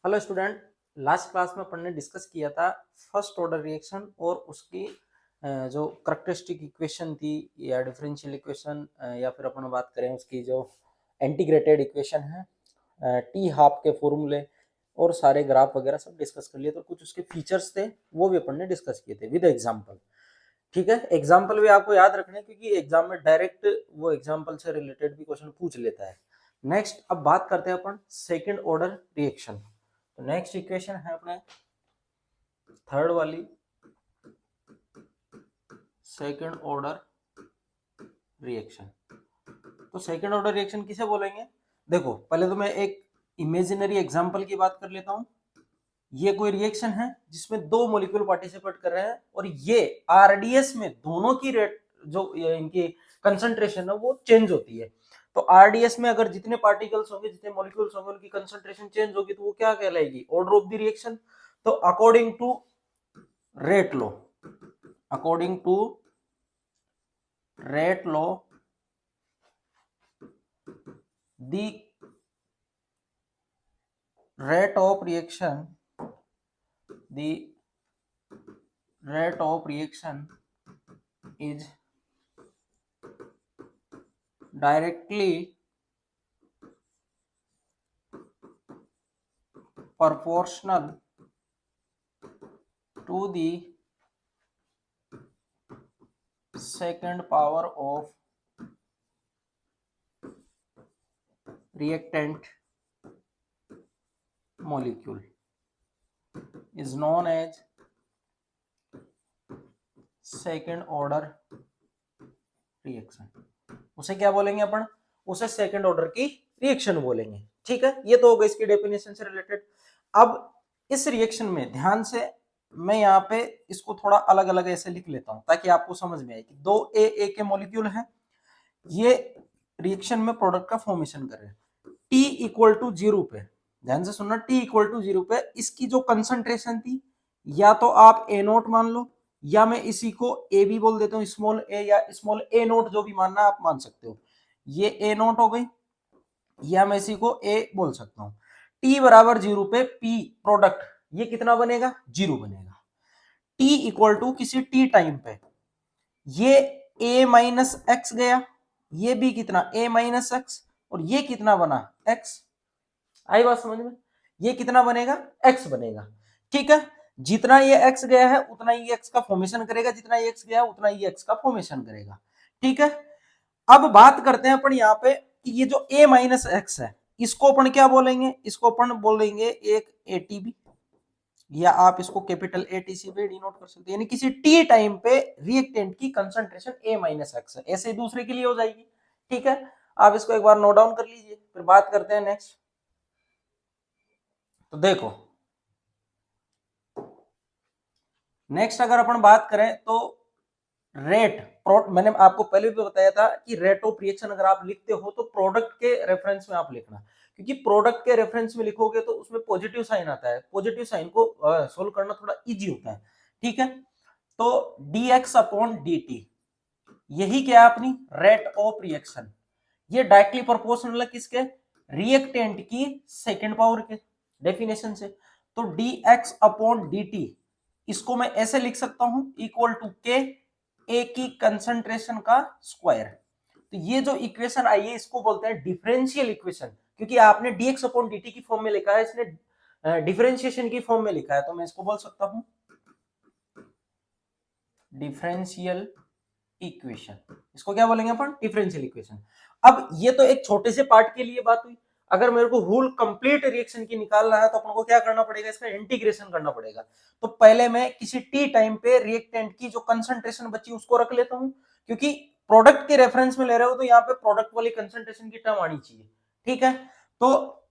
Hello student. Last class में अपन ने discuss किया था फर्स्ट ऑर्डर रिएक्शन और उसकी जो करेक्टरिस्टिक इक्वेशन थी या डिफरेंशियल इक्वेशन या फिर अपन बात करें उसकी जो इंटीग्रेटेड इक्वेशन है टी हाफ के फॉर्मूले और सारे ग्राफ वगैरह सब डिस्कस कर लिए। तो कुछ उसके फीचर्स थे वो भी अपन ने डिस्कस किए थे विद एग्जांपल। ठीक है, एग्जाम्पल भी आपको याद रखना है क्योंकि एग्जाम में डायरेक्ट वो एग्जाम्पल से रिलेटेड भी क्वेश्चन पूछ लेता है। नेक्स्ट अब बात करते हैं अपन सेकंड ऑर्डर रिएक्शन। तो नेक्स्ट इक्वेशन है अपने थर्ड वाली सेकंड ऑर्डर रिएक्शन। तो सेकंड ऑर्डर रिएक्शन किसे बोलेंगे? देखो पहले तो मैं एक इमेजिनरी एग्जांपल की बात कर लेता हूं। ये कोई रिएक्शन है जिसमें दो मॉलिक्यूल पार्टिसिपेट कर रहे हैं और ये आरडीएस में दोनों की रेट जो इनकी कंसंट्रेशन है वो चेंज होती है। तो आरडीएस में अगर जितने पार्टिकल्स होंगे जितने मॉलिक्यूल्स होंगे उनकी कंसंट्रेशन चेंज होगी तो वो क्या कहलाएगी? Order of the reaction. तो according to rate law, according to rate law the rate of reaction, the rate of reaction is directly proportional to the second power of reactant molecule is known as second order reaction। उसे क्या बोलेंगे अपन? उसे second order की reaction बोलेंगे। ठीक है, ये तो होगा इसकी डेफिनेशन से रिलेटेड। अब इस रिएक्शन में ध्यान से मैं यहाँ पे इसको थोड़ा अलग अलग ऐसे लिख लेता हूं ताकि आपको समझ में आए कि दो ए के मॉलिक्यूल हैं, ये रिएक्शन में प्रोडक्ट का फॉर्मेशन कर रहे हैं। टी इक्वल टू 0 पे, ध्यान से सुनना, टी इक्वल टू 0 पे इसकी जो कंसंट्रेशन थी या तो आप ए नोट मान लो या मैं इसी को ए भी बोल देता हूँ, स्मॉल ए या स्मॉल ए नोट जो भी मानना आप मान सकते हो। ये ए नोट हो गई या मैं इसी को ए बोल सकता हूं। टी बराबर 0 पे पी प्रोडक्ट ये कितना बनेगा? 0 बनेगा। टी इक्वल टू किसी टी टाइम पे ये ए माइनस एक्स गया, ये भी कितना? ए माइनस एक्स, और ये कितना बना? एक्स। आई बात समझ में? ये कितना बनेगा? एक्स बनेगा। ठीक है, जितना ये एक्स गया है उतना ही एक्स का फॉर्मेशन करेगा, जितना ये एक्स गया उतना ही एक्स का फॉर्मेशन करेगा। ठीक है, अब बात करते हैं अपन यहाँ पे कि ये जो a माइनस एक्स है इसको अपन क्या बोलेंगे? इसको अपन बोलेंगे एक एटीबी, या आप इसको कैपिटल एटीसी पे डिनोट कर सकते हैं, यानी किसी टी टाइम पे रिएक्टेंट की कंसंट्रेशन a माइनस एक्स है। ऐसे ही दूसरे के लिए हो जाएगी। ठीक है, आप इसको एक बार नोट डाउन कर लीजिए, फिर बात करते हैं नेक्स्ट। तो देखो नेक्स्ट अगर अपन बात करें तो रेट, मैंने आपको पहले भी बताया था कि रेट ऑफ रिएक्शन अगर आप लिखते हो तो प्रोडक्ट के रेफरेंस में आप लिखना, क्योंकि प्रोडक्ट के रेफरेंस में लिखोगे तो उसमें पॉजिटिव साइन आता है, पॉजिटिव साइन को सोल्व करना थोड़ा इजी होता है। ठीक है, तो dx अपॉन dt यही क्या है? अपनी रेट ऑफ रिएक्शन। ये डायरेक्टली प्रोपोर्शनल है किसके? रिएक्टेंट की सेकेंड पावर के डेफिनेशन से। तो dx अपॉन dt इसको मैं ऐसे लिख सकता हूं, इक्वल टू के ए की कंसंट्रेशन का स्क्वायर। तो ये जो इक्वेशन आई है इसको बोलते हैं डिफरेंशियल इक्वेशन, क्योंकि आपने dx अपॉन dt की फॉर्म में लिखा है, इसने डिफरेंशिएशन की फॉर्म में लिखा है, तो मैं इसको बोल सकता हूं डिफरेंशियल इक्वेशन। इसको क्या बोलेंगे अपन? Differential equation. अब ये तो एक छोटे से पार्ट के लिए बात हुई। अगर मेरे को होल कंप्लीट रिएक्शन की निकालना है तो अपन को क्या करना पड़ेगा? इसका इंटीग्रेशन करना पड़ेगा। तो पहले मैं किसी टी टाइम पे रिएक्टेंट की जो कंसंट्रेशन बची उसको रख लेता हूं, क्योंकि प्रोडक्ट के रेफरेंस में ले रहे हो तो यहाँ पे प्रोडक्ट वाली कंसंट्रेशन की टर्म आनी चाहिए। ठीक है, तो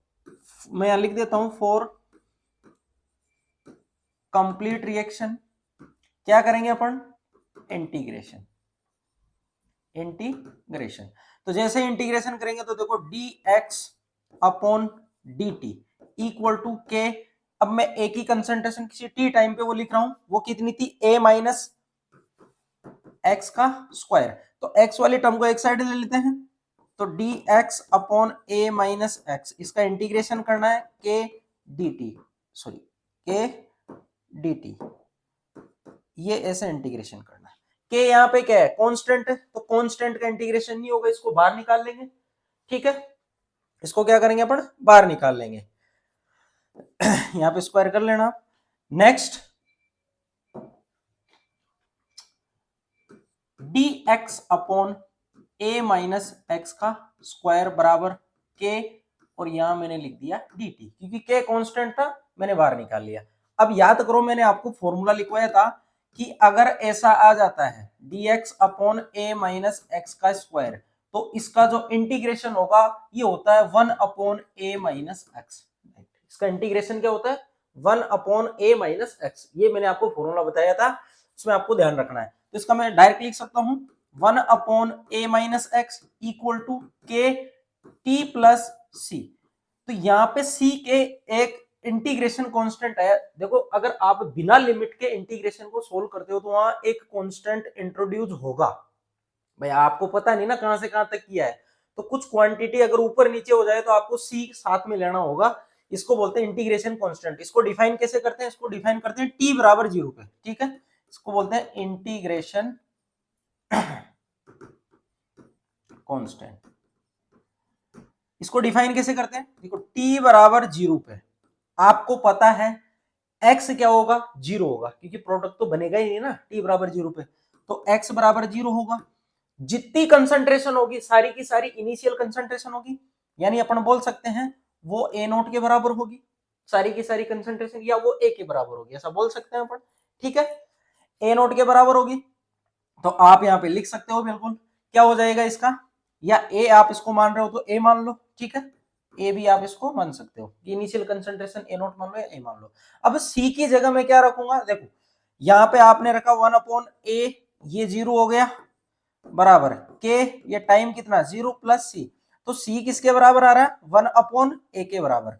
मैं यहां लिख देता हूं फॉर कंप्लीट रिएक्शन क्या करेंगे अपन? इंटीग्रेशन। इंटीग्रेशन तो जैसे इंटीग्रेशन करेंगे तो देखो dx upon dt equal to K. अब मैं a की कंसंट्रेशन किसी t टाइम पे वो लिख रहा हूं, वो कितनी थी? a माइनस एक्स का स्क्वायर। तो x वाली टर्म को एक साइड ले लेते हैं, तो dx upon a minus x, इसका इंटीग्रेशन करना है, k डी टी, सॉरी के डी टी, ये ऐसे इंटीग्रेशन करना है। के यहाँ पे क्या है, कांस्टेंट है, तो कांस्टेंट का इंटीग्रेशन नहीं होगा, इसको बाहर निकाल लेंगे। ठीक है, इसको क्या करेंगे अपन, बाहर निकाल लेंगे। यहाँ पे स्क्वायर कर लेना। Next D x upon A minus x का स्क्वायर बराबर के, और यहां मैंने लिख दिया डी टी, क्योंकि के कांस्टेंट था, मैंने बाहर निकाल लिया। अब याद करो, मैंने आपको फॉर्मूला लिखवाया था कि अगर ऐसा आ जाता है D x upon A minus x का स्क्वायर, तो इसका जो इंटीग्रेशन होगा ये होता है 1 अपॉन ए माइनस एक्स। इसका इंटीग्रेशन क्या होता है, 1 अपॉन ए माइनस एक्स। ये मैंने आपको फॉर्मूला बताया था, इसमें आपको ध्यान रखना है। तो इसका मैं डायरेक्ट लिख सकता हूं 1 upon A minus X equal to K T plus C. तो यहाँ पे सी के एक इंटीग्रेशन कांस्टेंट है। देखो, अगर आप बिना लिमिट के इंटीग्रेशन को सोल्व करते हो तो वहां एक कांस्टेंट इंट्रोड्यूस होगा। भाई आपको पता नहीं ना कहां से कहां तक किया है, तो कुछ क्वांटिटी अगर ऊपर नीचे हो जाए तो आपको सी साथ में लेना होगा। इसको बोलते हैं इंटीग्रेशन कांस्टेंट। इसको डिफाइन कैसे करते हैं, इसको डिफाइन करते हैं टी बराबर 0 पे। ठीक है, इसको बोलते हैं इंटीग्रेशन कांस्टेंट। इसको डिफाइन कैसे करते हैं, देखो टी बराबर 0 पे आपको पता है x क्या होगा, 0 होगा, क्योंकि प्रोडक्ट तो बनेगा ही नहीं ना t बराबर 0 पे। तो x बराबर 0 होगा। जितनी कंसंट्रेशन होगी सारी की सारी इनिशियल कंसंट्रेशन होगी, यानी अपन बोल सकते हैं वो a नोट के बराबर होगी सारी की सारी कंसंट्रेशन, या वो a के बराबर होगी, ऐसा बोल सकते हैं अपन। ठीक है, a नोट के बराबर होगी, तो आप यहाँ पे लिख सकते हो बिल्कुल क्या हो जाएगा इसका, या ए आप इसको मान रहे हो तो ए मान लो। ठीक है, ए भी आप इसको मान सकते हो, इनिशियल कंसंट्रेशन ए नोट मान लो या ए मान लो। अब सी की जगह मैं क्या रखूंगा, देखो यहाँ पे आपने रखा 1 अपॉन ए, ये 0 हो गया, बराबर के, ये टाइम कितना 0 प्लस सी, तो सी किसके बराबर आ रहा है, 1 अपॉन ए के बराबर।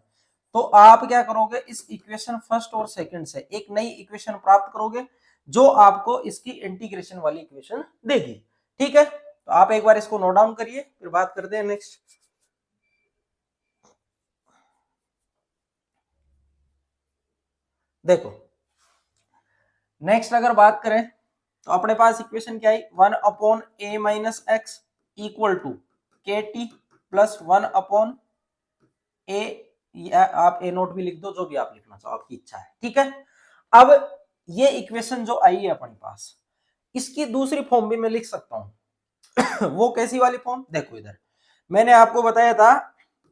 तो आप क्या करोगे, इस इक्वेशन फर्स्ट और सेकंड से एक नई इक्वेशन प्राप्त करोगे जो आपको इसकी इंटीग्रेशन वाली इक्वेशन देगी। ठीक है, तो आप एक बार इसको नोट डाउन करिए, फिर बात करते हैं नेक्स्ट। देखो नेक्स्ट अगर बात करें तो अपने पास इक्वेशन क्या है, 1 upon A minus X equal to K T plus 1 upon A, या आप ए नोट भी लिख दो, जो भी आप लिखना चाहो, आपकी इच्छा है। ठीक है, अब ये इक्वेशन जो आई है अपने पास, इसकी दूसरी फॉर्म भी मैं लिख सकता हूं। वो कैसी वाली फॉर्म, देखो इधर मैंने आपको बताया था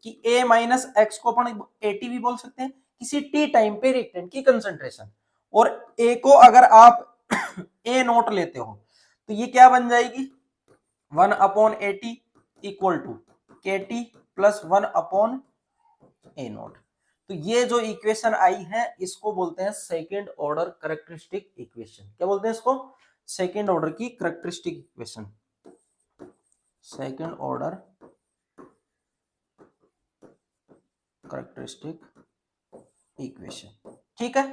कि a माइनस एक्स को अपन एटी भी बोल सकते हैं, किसी टी टाइम पे रिएक्टेंट की कंसंट्रेशन, और a को अगर आप a नोट लेते हो तो ये क्या बन जाएगी, 1 upon eighty equal to K T plus 1 upon A note. तो ये जो इक्वेशन आई है इसको बोलते हैं सेकेंड ऑर्डर कैरेक्टरिस्टिक इक्वेशन। क्या बोलते हैं इसको, सेकेंड ऑर्डर की characteristic equation, second order characteristic equation. ठीक है,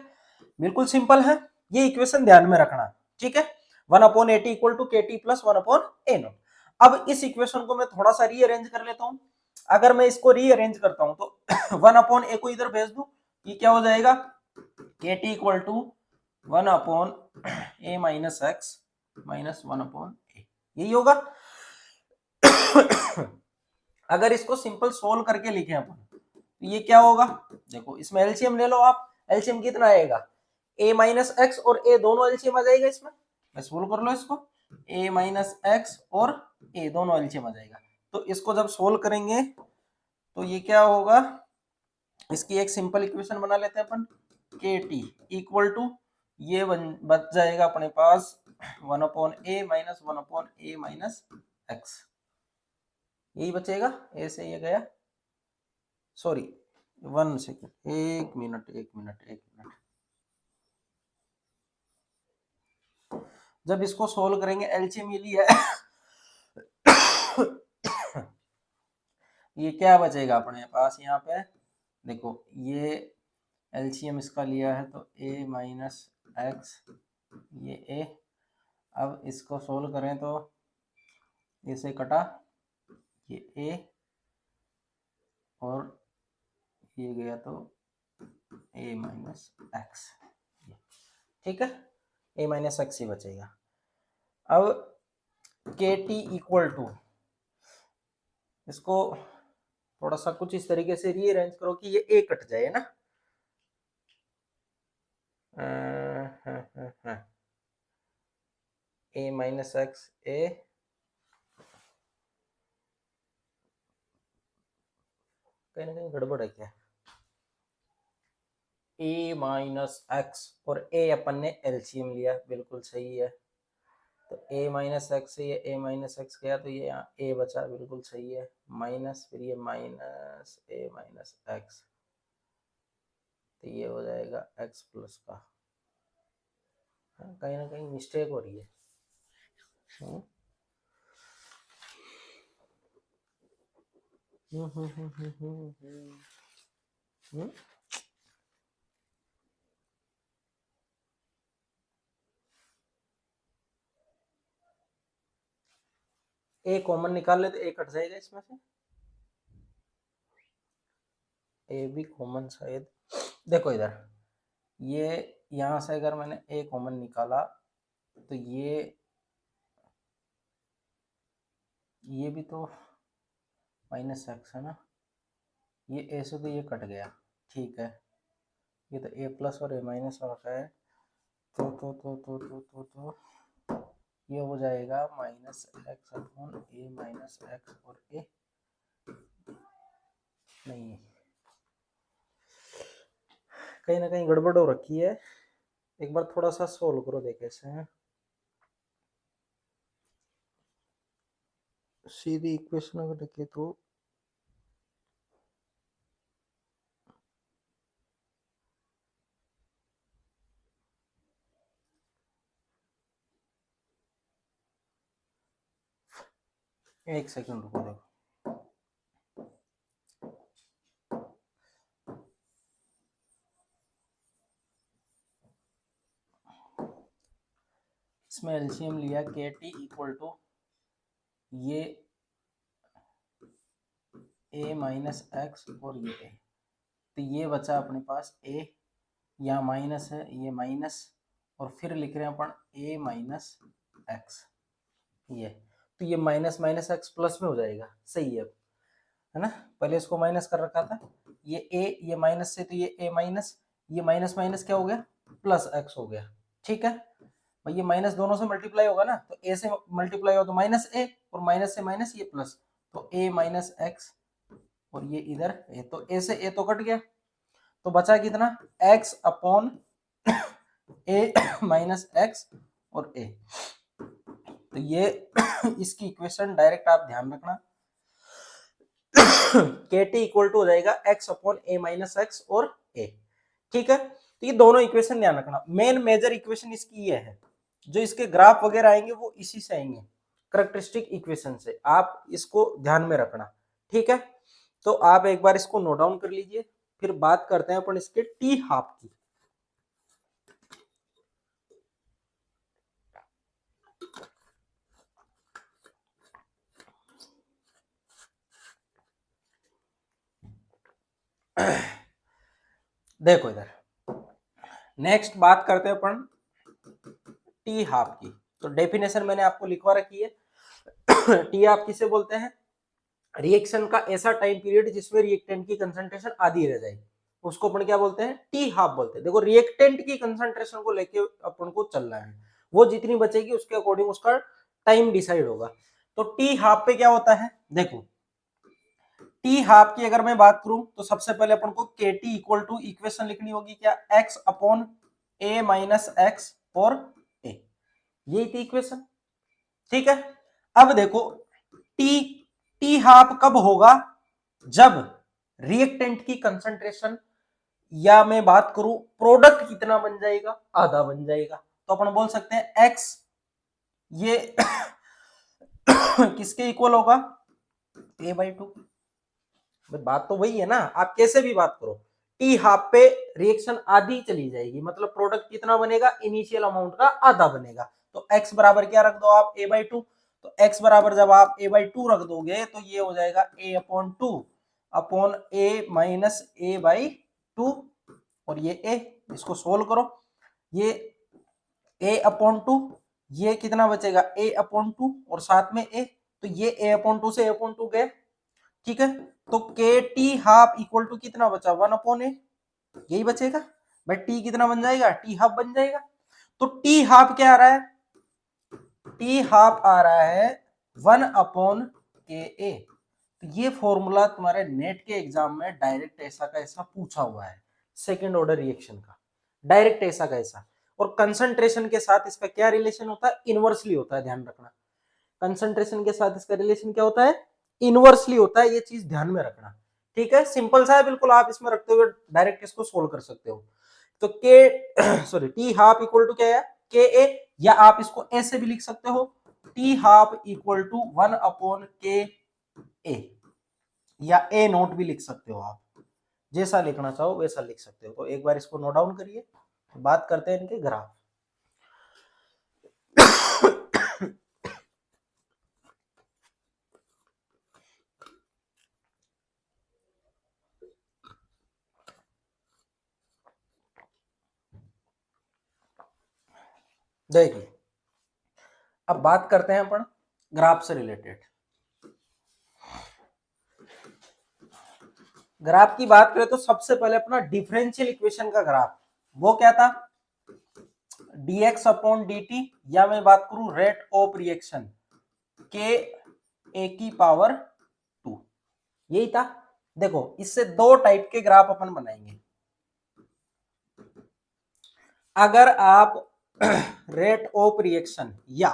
बिल्कुल सिंपल है, ये इक्वेशन ध्यान में रखना। ठीक है, 1 upon eighty equal to K T plus 1 upon A note. अब इस इक्वेशन को मैं थोड़ा सा रीअरेंज कर लेता हूं। अगर मैं इसको रीअरेंज करता हूं तो 1 अपॉन ए को इधर भेज दूं, ये क्या हो जाएगा, K T equal to 1 upon A minus X minus 1 upon A, यही होगा। अगर इसको सिंपल सोल्व करके लिखें अपन तो ये क्या होगा, देखो इसमें एलसीएम ले लो आप, एलसीएम कितना आएगा, a माइनस एक्स और a दोनों एलसीएम आ जाएगा इसमें, सोल्व कर लो इसको, a माइनस एक्स और a दोनों एलसीएम आ जाएगा। तो इसको जब सोल्व करेंगे तो ये क्या होगा, इसकी एक सिंपल इक्वेशन बना लेते हैं अपन, के टी इक्वल टू ये बच जाएगा अपने पास 1 upon A minus 1 upon A minus x, यही बचेगा, ए से ये गया, सॉरी 1 सेकेंड, एक मिनट। जब इसको सोल्व करेंगे एलसीएम ये लिया ये क्या बचेगा अपने पास यहाँ पे, देखो ये एलसीएम इसका लिया है तो a माइनस एक्स, ये a, अब इसको सोल्व करें तो इसे कटा, ये a और ये गया तो ए माइनस एक्स, ठीक है, ए माइनस एक्स ही बचेगा। अब के टी इक्वल टू, इसको थोड़ा सा कुछ इस तरीके से रीअरेंज करो कि ये ए कट जाए ना, ए माइनस एक्स ए, कहीं ना कहीं गड़बड़ है क्या, ए माइनस एक्स और ए अपन ने एलसीएम लिया, बिल्कुल सही है। तो ए माइनस एक्स से ये ए माइनस एक्स गया तो ये यहाँ ए बचा, बिल्कुल सही है, माइनस फिर ये माइनस ए माइनस एक्स, तो ये हो जाएगा एक्स प्लस का। कहीं ना कहीं मिस्टेक हो रही है। ए कॉमन निकाल ले तो ए कट जाएगा इसमें से, ए भी कॉमन शायद, देखो इधर ये यहां से अगर मैंने ए कॉमन निकाला तो ये भी तो माइनस एक्स है ना, ये ए से तो ये कट गया, ठीक है, ये तो ए प्लस और ए माइनस हो रखा है, तो ये हो जाएगा minus x upon A minus X और ए, नहीं कहीं ना कहीं गड़बड़ हो रखी है, एक बार थोड़ा सा सोल्व करो देखे से है, सीधी इक्वेशन अगर लिखे तो एक सेकंड रुको, देखो इसमें एलसीएम लिया के टी इक्वल टू ये ए माइनस एक्स और ये ए, तो ये बचा अपने पास ए, यहाँ माइनस है ये माइनस, और फिर लिख रहे हैं अपन ए माइनस एक्स, ये तो ये माइनस माइनस एक्स प्लस में हो जाएगा, सही है ना, पहले इसको माइनस कर रखा था, ये ए ये माइनस से तो ये ए माइनस, ये माइनस माइनस क्या हो गया प्लस एक्स हो गया, ठीक है भाई, ये माइनस दोनों से मल्टीप्लाई होगा ना, तो ए से मल्टीप्लाई हो तो माइनस ए, और माइनस से माइनस ये प्लस, तो ए माइनस एक्स और ये इधर ए, तो ए से ए तो कट गया, तो बचा कितना x upon A minus X और ए, तो ये इसकी इक्वेशन डायरेक्ट आप ध्यान रखना, के टी इक्वल टू हो जाएगा x upon A minus X और ए, ठीक है, तो ये दोनों इक्वेशन ध्यान रखना, मेन मेजर इक्वेशन इसकी ये है, जो इसके ग्राफ वगैरह आएंगे वो इसी से आएंगे, कैरेक्टरिस्टिक इक्वेशन से, आप इसको ध्यान में रखना, ठीक है, तो आप एक बार इसको नोट डाउन कर लीजिए, फिर बात करते हैं अपन इसके टी हाफ की। देखो इधर नेक्स्ट बात करते हैं अपन टी हाफ की, तो डेफिनेशन मैंने आपको लिखवा रखी है, टी हाफ किसे बोलते हैं, रिएक्शन का ऐसा टाइम पीरियड जिसमें रिएक्टेंट की कंसंट्रेशन आधी रह जाए, उसको अपन क्या बोलते हैं टी हाफ बोलते हैं। देखो रिएक्टेंट की कंसंट्रेशन को लेके अपन को चलना है, वो जितनी बचेगी उसके अकॉर्डिंग उसका टाइम डिसाइड होगा, तो टी हाफ पे क्या होता है, देखो टी हाफ की अगर मैं बात करूं तो सबसे पहले अपन को के टी इक्वल टू इक्वेशन लिखनी होगी क्या, x upon A minus X और ए, यही थी इक्वेशन, ठीक है। अब देखो टी टी हाफ कब होगा, जब रिएक्टेंट की कंसंट्रेशन, या मैं बात करूं प्रोडक्ट कितना बन जाएगा, आधा बन जाएगा, तो अपन बोल सकते हैं एक्स ये किसके इक्वल होगा, ए बाई टू, बात तो वही है ना, आप कैसे भी बात करो, टी हाफ पे रिएक्शन आधी चली जाएगी, मतलब प्रोडक्ट कितना बनेगा, इनिशियल अमाउंट का आधा बनेगा, तो x बराबर क्या रख दो आप, a बाई टू, तो x बराबर जब आप a बाई टू रख दोगे तो ये हो जाएगा a upon two upon a minus a by two, और ये a, इसको सोल्व करो, ये a/2, ये कितना बचेगा a/2 और साथ में a, तो ये a/2 से a/2 गए, ठीक है। तो के टी हाफ इक्वल टू कितना बचा 1/a, यही बचेगा भाई। टी कितना बन जाएगा, टी हाफ बन जाएगा। तो टी हाफ क्या आ रहा है, टी हाफ आ रहा है 1/ka। तो ये फॉर्मूला तुम्हारे नेट के एग्जाम में डायरेक्ट ऐसा का ऐसा पूछा हुआ है, सेकेंड ऑर्डर रिएक्शन का, डायरेक्ट ऐसा का ऐसा। और कंसंट्रेशन के साथ इसका क्या रिलेशन होता है, इनवर्सली होता है, ध्यान रखना। कंसंट्रेशन के साथ इसका रिलेशन क्या होता है, इनवर्सली होता है, ये चीज ध्यान में रखना, ठीक है। सिंपल सा है बिल्कुल, आप इसमें रखते हुए डायरेक्ट इसको सोल्व कर सकते हो। तो K sorry T half equal to क्या है, के ए, या आप इसको ए से भी लिख सकते हो, टी हाफ इक्वल टू 1/के ए, या ए नोट भी लिख सकते हो आप, जैसा लिखना चाहो वैसा लिख सकते हो। तो एक बार इसको नोट डाउन करिए, बात करते हैं इनके ग्राफ। देखिए अब बात करते हैं अपन ग्राफ से रिलेटेड। ग्राफ की बात करें तो सबसे पहले अपना डिफरेंशियल इक्वेशन का ग्राफ, वो क्या था, dx/dt, या मैं बात करूं रेट ऑफ रिएक्शन के a⁻², यही था। देखो इससे दो टाइप के ग्राफ अपन बनाएंगे। अगर आप रेट ऑफ रिएक्शन या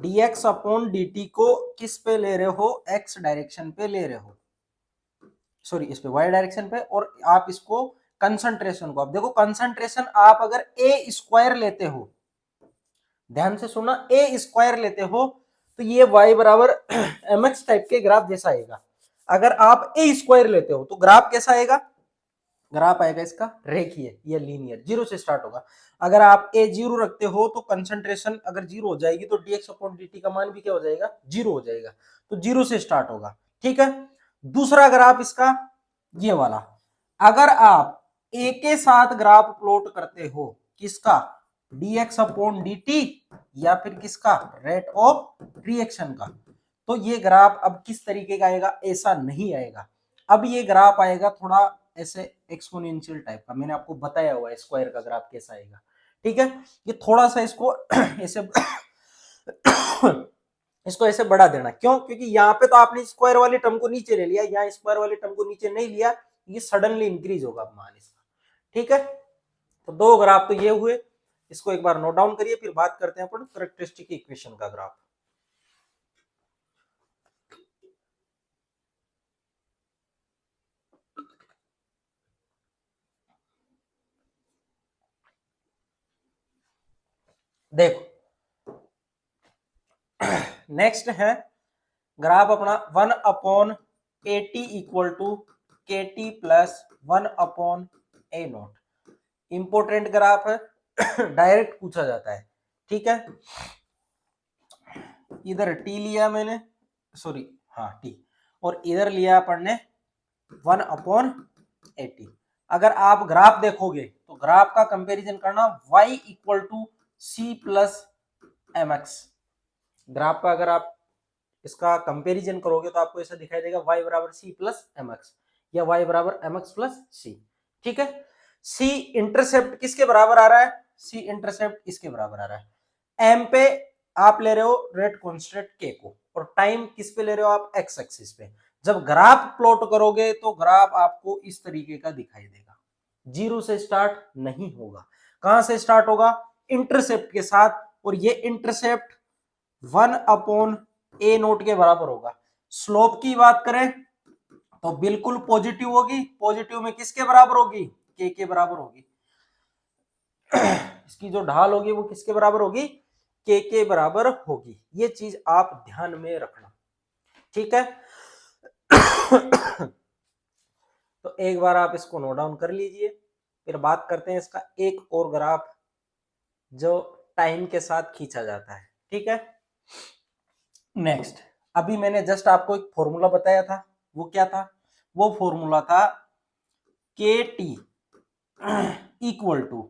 dx/dt को किस पे ले रहे हो, x डायरेक्शन पे ले रहे हो, सॉरी इस पे y डायरेक्शन पे, और आप इसको कंसंट्रेशन को, आप देखो कंसंट्रेशन आप अगर a² लेते हो, ध्यान से सुना, a² लेते हो तो ये y बराबर mx टाइप के ग्राफ जैसा आएगा। अगर आप a² लेते हो तो ग्राफ कैसा आएगा, ग्राफ आएगा इसका रेखीय, ये लीनियर, जीरो से स्टार्ट होगा। अगर आप a0 रखते हो तो कंसंट्रेशन अगर जीरो हो जाएगी तो dx/dt का मान भी क्या हो जाएगा, जीरो हो जाएगा। तो जीरो से स्टार्ट होगा, ठीक है। दूसरा ग्राफ इसका ये वाला, अगर आप a के साथ ग्राफ प्लॉट करते हो, किसका, dx/dt, या फिर किसका, रेट ऑफ रिएक्शन का, तो ये ग्राफ अब किस तरीके का आएगा, ऐसा नहीं आएगा। अब ये ग्राफ आएगा थोड़ा ऐसे एक्सपोनेंशियल टाइप का, मैंने आपको बताया हुआ है स्क्वायर का ग्राफ कैसा आएगा, ठीक है। ये थोड़ा सा इसको ऐसे इसको ऐसे बढ़ा देना, क्यों, क्योंकि यहाँ पे तो आपने स्क्वायर वाले टर्म को नीचे ले लिया, यहाँ स्क्वायर वाले टर्म को नीचे नहीं लिया, ये सडनली इंक्रीज होगा मान इसका, ठीक है। तो दो ग्राफ तो ये हुए, इसको एक बार नोट डाउन करिए, फिर बात करते हैं अपन कैरेक्टरिस्टिक इक्वेशन का ग्राफ। देखो नेक्स्ट है ग्राफ अपना 1/80 equal to KT plus 1/A0। Important graph है, डायरेक्ट पूछा जाता है, ठीक है। इधर T लिया मैंने, सॉरी हाँ T, और इधर लिया अपन ने 1/80। अगर आप ग्राफ देखोगे तो ग्राफ का कंपैरिजन करना y equal to C plus mx। Graph का अगर आप इसका कंपैरिजन करोगे तो आपको ऐसा दिखाई देगा y बराबर C प्लस mx, या y बराबर mx प्लस c, ठीक है। C इंटरसेप्ट किसके बराबर आ रहा है, C इंटरसेप्ट इसके बराबर आ रहा है। m पे आप ले रहे हो रेट कांस्टेंट k को, और टाइम किस पे ले रहे हो आप, x एक्सिस पे। जब ग्राफ प्लॉट करोगे तो ग्राफ आपको इस तरीके का दिखाई देगा, जीरो से स्टार्ट नहीं होगा, कहां से स्टार्ट होगा, इंटरसेप्ट के साथ, और ये इंटरसेप्ट 1/A0 के बराबर होगा। स्लोप की बात करें तो बिल्कुल पॉजिटिव होगी, पॉजिटिव में किसके बराबर होगी, के बराबर होगी। इसकी जो ढाल होगी वो किसके बराबर होगी, के बराबर होगी। ये चीज आप ध्यान में रखना, ठीक है। तो एक बार आप इसको नोट डाउन कर लीजिए, फिर बात करते हैं इसका एक और ग्राफ जो टाइम के साथ खींचा जाता है, ठीक है। नेक्स्ट, अभी मैंने जस्ट आपको एक फॉर्मूला बताया था, वो क्या था, वो फॉर्मूला था K T equal to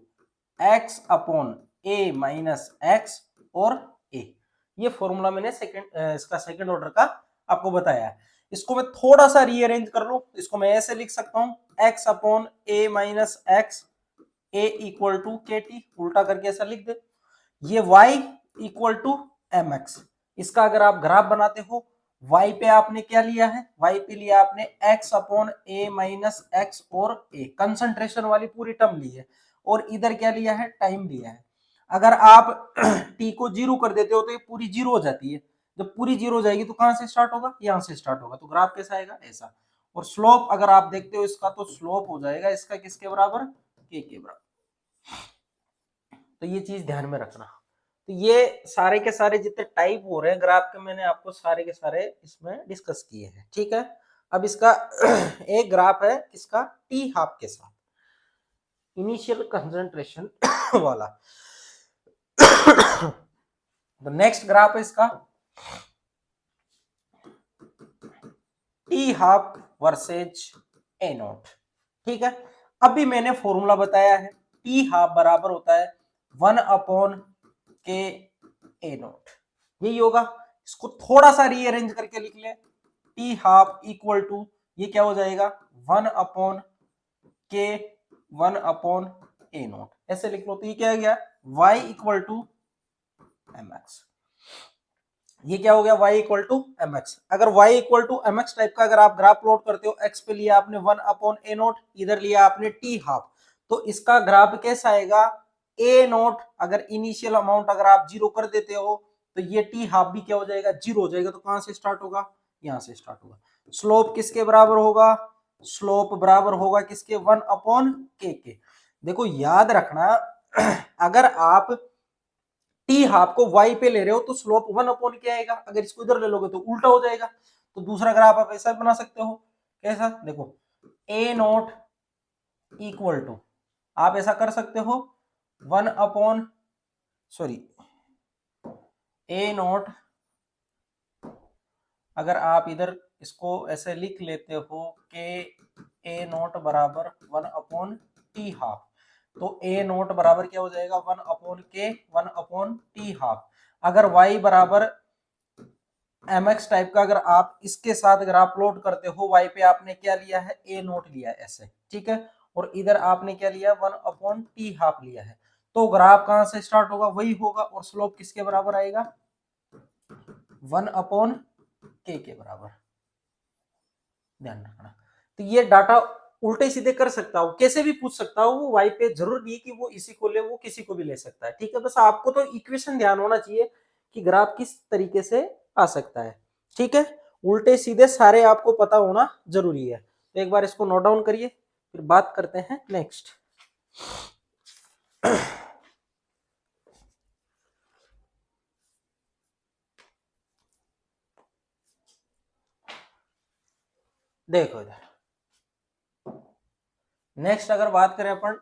X upon A minus X और ए। ये फॉर्मूला मैंने इसका सेकंड ऑर्डर का आपको बताया है। इसको मैं थोड़ा सा रीअरेंज कर लूं, इसको मैं ऐसे लिख सकता हूं X upon A minus X A equal to K T, उल्टा करके ऐसा लिख दे। ये y equal to M X. इसका अगर आप ग्राफ बनाते हो, y पे आपने क्या लिया है, y पे लिया आपने x upon A minus X और a, कंसंट्रेशन वाली पूरी टर्म ली है, और इधर क्या लिया है, टाइम लिया है। अगर आप t को जीरो कर देते हो तो ये पूरी जीरो हो जाती है। जब पूरी जीरो हो जाएगी तो कहां से स्टार्ट होगा, यहां से स्टार्ट होगा। तो ग्राफ कैसा आएगा, ऐसा। और स्लोप अगर आप देखते हो इसका, तो स्लोप हो जाएगा इसका किसके बराबर, के बराबर। तो ये चीज ध्यान में रखना। तो ये सारे के सारे जितने टाइप हो रहे हैं ग्राफ के, मैंने आपको सारे के सारे इसमें डिस्कस किए हैं, ठीक है। अब इसका एक ग्राफ है इसका टी हाफ के साथ, इनिशियल कंसंट्रेशन वाला। तो नेक्स्ट ग्राफ है इसका T half versus A not, ठीक है। अभी मैंने फॉर्मूला बताया है, टी हाफ बराबर होता है 1 अपॉन के ए नॉट, यही होगा। इसको थोड़ा सा रीअरेंज करके लिख ले, टी हाफ इक्वल टू, ये क्या हो जाएगा, 1 अपॉन के 1 अपॉन ए नॉट, ऐसे लिख लो। तो ये क्या हो गया, y equal to M X. ये क्या हो गया, y equal to M X. अगर y equal to M X type का अगर आप ग्राफ प्लॉट करते हो, x पे लिया आपने 1 अपॉन ए नोट, इधर लिया आपने टी हाफ, तो इसका ग्राफ कैसा आएगा, ए नोट अगर इनिशियल अमाउंट अगर आप जीरो कर देते हो तो ये टी हाफ भी क्या हो जाएगा, जीरो हो जाएगा। तो कहां से स्टार्ट होगा, यहां से स्टार्ट होगा। स्लोप किसके बराबर होगा, स्लोप बराबर होगा किसके, 1 अपॉन के। देखो याद रखना, अगर आप टी हाफ को y पे ले रहे हो तो स्लोप 1 अपॉन क्या आएगा, अगर इसको इधर ले लोगे तो उल्टा हो जाएगा। तो दूसरा ग्राफ आप ऐसा बना सकते हो, कैसा, देखो ए नोट इक्वल टू, आप ऐसा कर सकते हो 1 अपॉन, सॉरी, ए नोट अगर आप इधर इसको ऐसे लिख लेते हो कि ए नोट बराबर 1 अपॉन टी हाफ, तो ए नोट बराबर क्या हो जाएगा, 1 अपॉन के 1 अपॉन टी हाफ। अगर y बराबर एम एक्स टाइप का अगर आप इसके साथ अगर आप प्लॉट करते हो, y पे आपने क्या लिया है, ए नोट लिया है ऐसे, ठीक है, और इधर आपने क्या लिया, 1 अपॉन टी हाफ लिया है। तो ग्राफ कहां से स्टार्ट होगा, वही होगा, और स्लोप किसके बराबर आएगा, 1 अपॉन के बराबर। ध्यान रखना। तो ये डाटा उल्टे सीधे कर सकता हूं, कैसे भी पूछ सकता हूं, वो वाई पे जरूर नहीं कि वो इसी को ले, वो किसी को भी ले सकता है, ठीक है। बस आपको तो इक्वेशन ध्यान होना चाहिए कि ग्राफ किस तरीके से आ सकता है, ठीक है। उल्टे सीधे सारे आपको पता होना जरूरी है। तो एक बार इसको नोट डाउन करिए, फिर बात करते हैं नेक्स्ट। देखो इधर नेक्स्ट अगर बात करें अपन,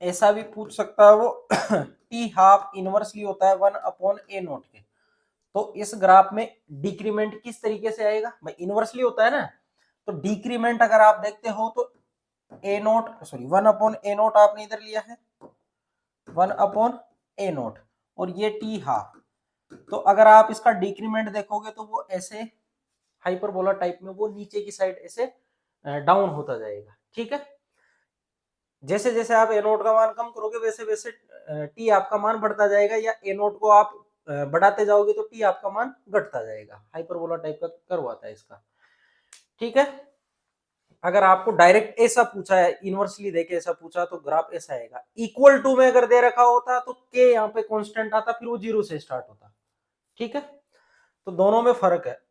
ऐसा भी पूछ सकता है वो टी हाफ इनवर्सली होता है 1 अपॉन ए नोट के। तो इस ग्राफ में डिक्रीमेंट किस तरीके से आएगा, भाई इनवर्सली होता है ना, तो डिक्रीमेंट अगर आप देखते हो तो ए नोट, सॉरी 1 अपॉन ए नोट आपने इधर लिया है, 1 अपॉन ए नोट, और ये टी हाफ। तो अगर आप इसका डिक्रीमेंट देखोगे तो वो ऐसे हाइपरबोला टाइप में वो नीचे की साइड ऐसे डाउन होता जाएगा, ठीक है। जैसे जैसे आप ए नोट का मान कम करोगे वैसे वैसे टी आपका मान बढ़ता जाएगा, या ए नोट को आप बढ़ाते जाओगे तो टी आपका मान घटता जाएगा। हाइपरबोला टाइप का कर्व आता है इसका, ठीक है। अगर आपको डायरेक्ट ऐसा पूछा है, इनवर्सली देके ऐसा पूछा, तो ग्राफ ऐसा आएगा। इक्वल टू में अगर दे रखा होता तो के यहाँ पे कांस्टेंट आता, फिर वो जीरो से स्टार्ट होता, ठीक है। तो दोनों में फर्क है।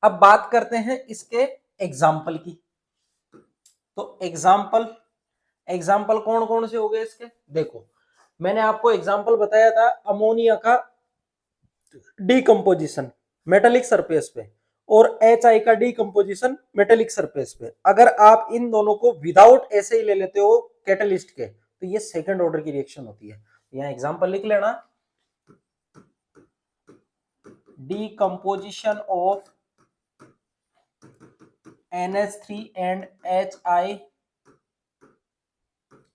अब बात करते हैं इसके एग्जाम्पल की। तो एग्जाम्पल, एग्जाम्पल कौन कौन से हो गए इसके, देखो मैंने आपको एग्जाम्पल बताया था अमोनिया का डीकंपोजिशन मेटेलिक सरफेस पे, और HI का डीकंपोजिशन मेटेलिक सरफेस पे। अगर आप इन दोनों को विदाउट ऐसे ही ले लेते हो कैटलिस्ट के, तो ये सेकंड ऑर्डर की रिएक्शन होती है। यहाँ एग्जाम्पल लिख लेना, decomposition of NH3 and HI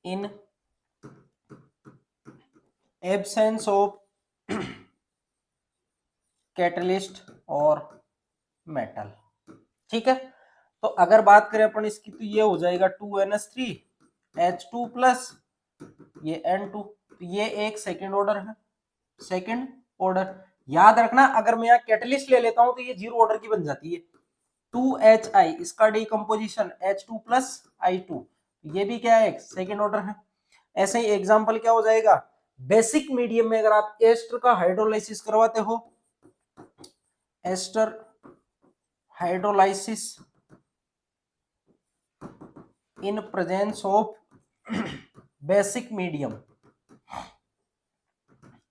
in absence of catalyst और मेटल। ठीक है, तो अगर बात करें अपन इसकी तो ये हो जाएगा 2NH3 H2 प्लस ये N2, तो ये एक सेकेंड ऑर्डर है, सेकेंड ऑर्डर। याद रखना अगर मैं यहाँ कैटलिस्ट ले लेता हूं तो ये जीरो ऑर्डर की बन जाती है। 2HI इसका डिकम्पोजिशन H2 प्लस I2, ये भी क्या है, एक सेकेंड ऑर्डर है। ऐसे ही एग्जांपल क्या हो जाएगा, बेसिक मीडियम में अगर आप एस्टर का हाइड्रोलाइसिस करवाते हो, ester hydrolysis in presence of basic medium,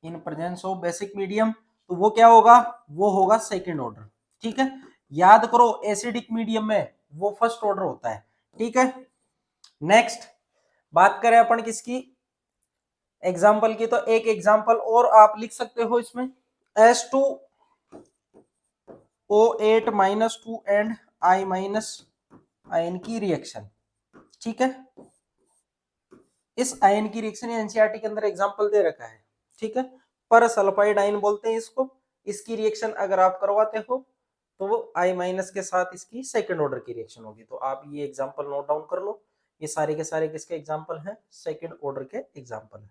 in presence of basic medium, तो वो क्या होगा, वो होगा सेकेंड ऑर्डर। ठीक है, याद करो एसिडिक मीडियम में वो फर्स्ट ऑर्डर होता है। ठीक है, नेक्स्ट बात करें अपन किसकी, एग्जाम्पल की, तो एक एग्जाम्पल और आप लिख सकते हो इसमें, H2O8 minus 2 and I minus ion की रिएक्शन। ठीक है, इस आयन की रिएक्शन एनसीईआरटी के अंदर एग्जाम्पल दे रखा है। ठीक है, पर सल्फाइड आयन बोलते हैं इसको। इसकी रिएक्शन अगर आप करवाते हो तो वो I माइनस के साथ इसकी सेकंड ऑर्डर की रिएक्शन होगी। तो आप ये एग्जाम्पल नोट डाउन कर लो, ये सारे के सारे किसके एग्जाम्पल हैं, सेकंड ऑर्डर के एग्जाम्पल है।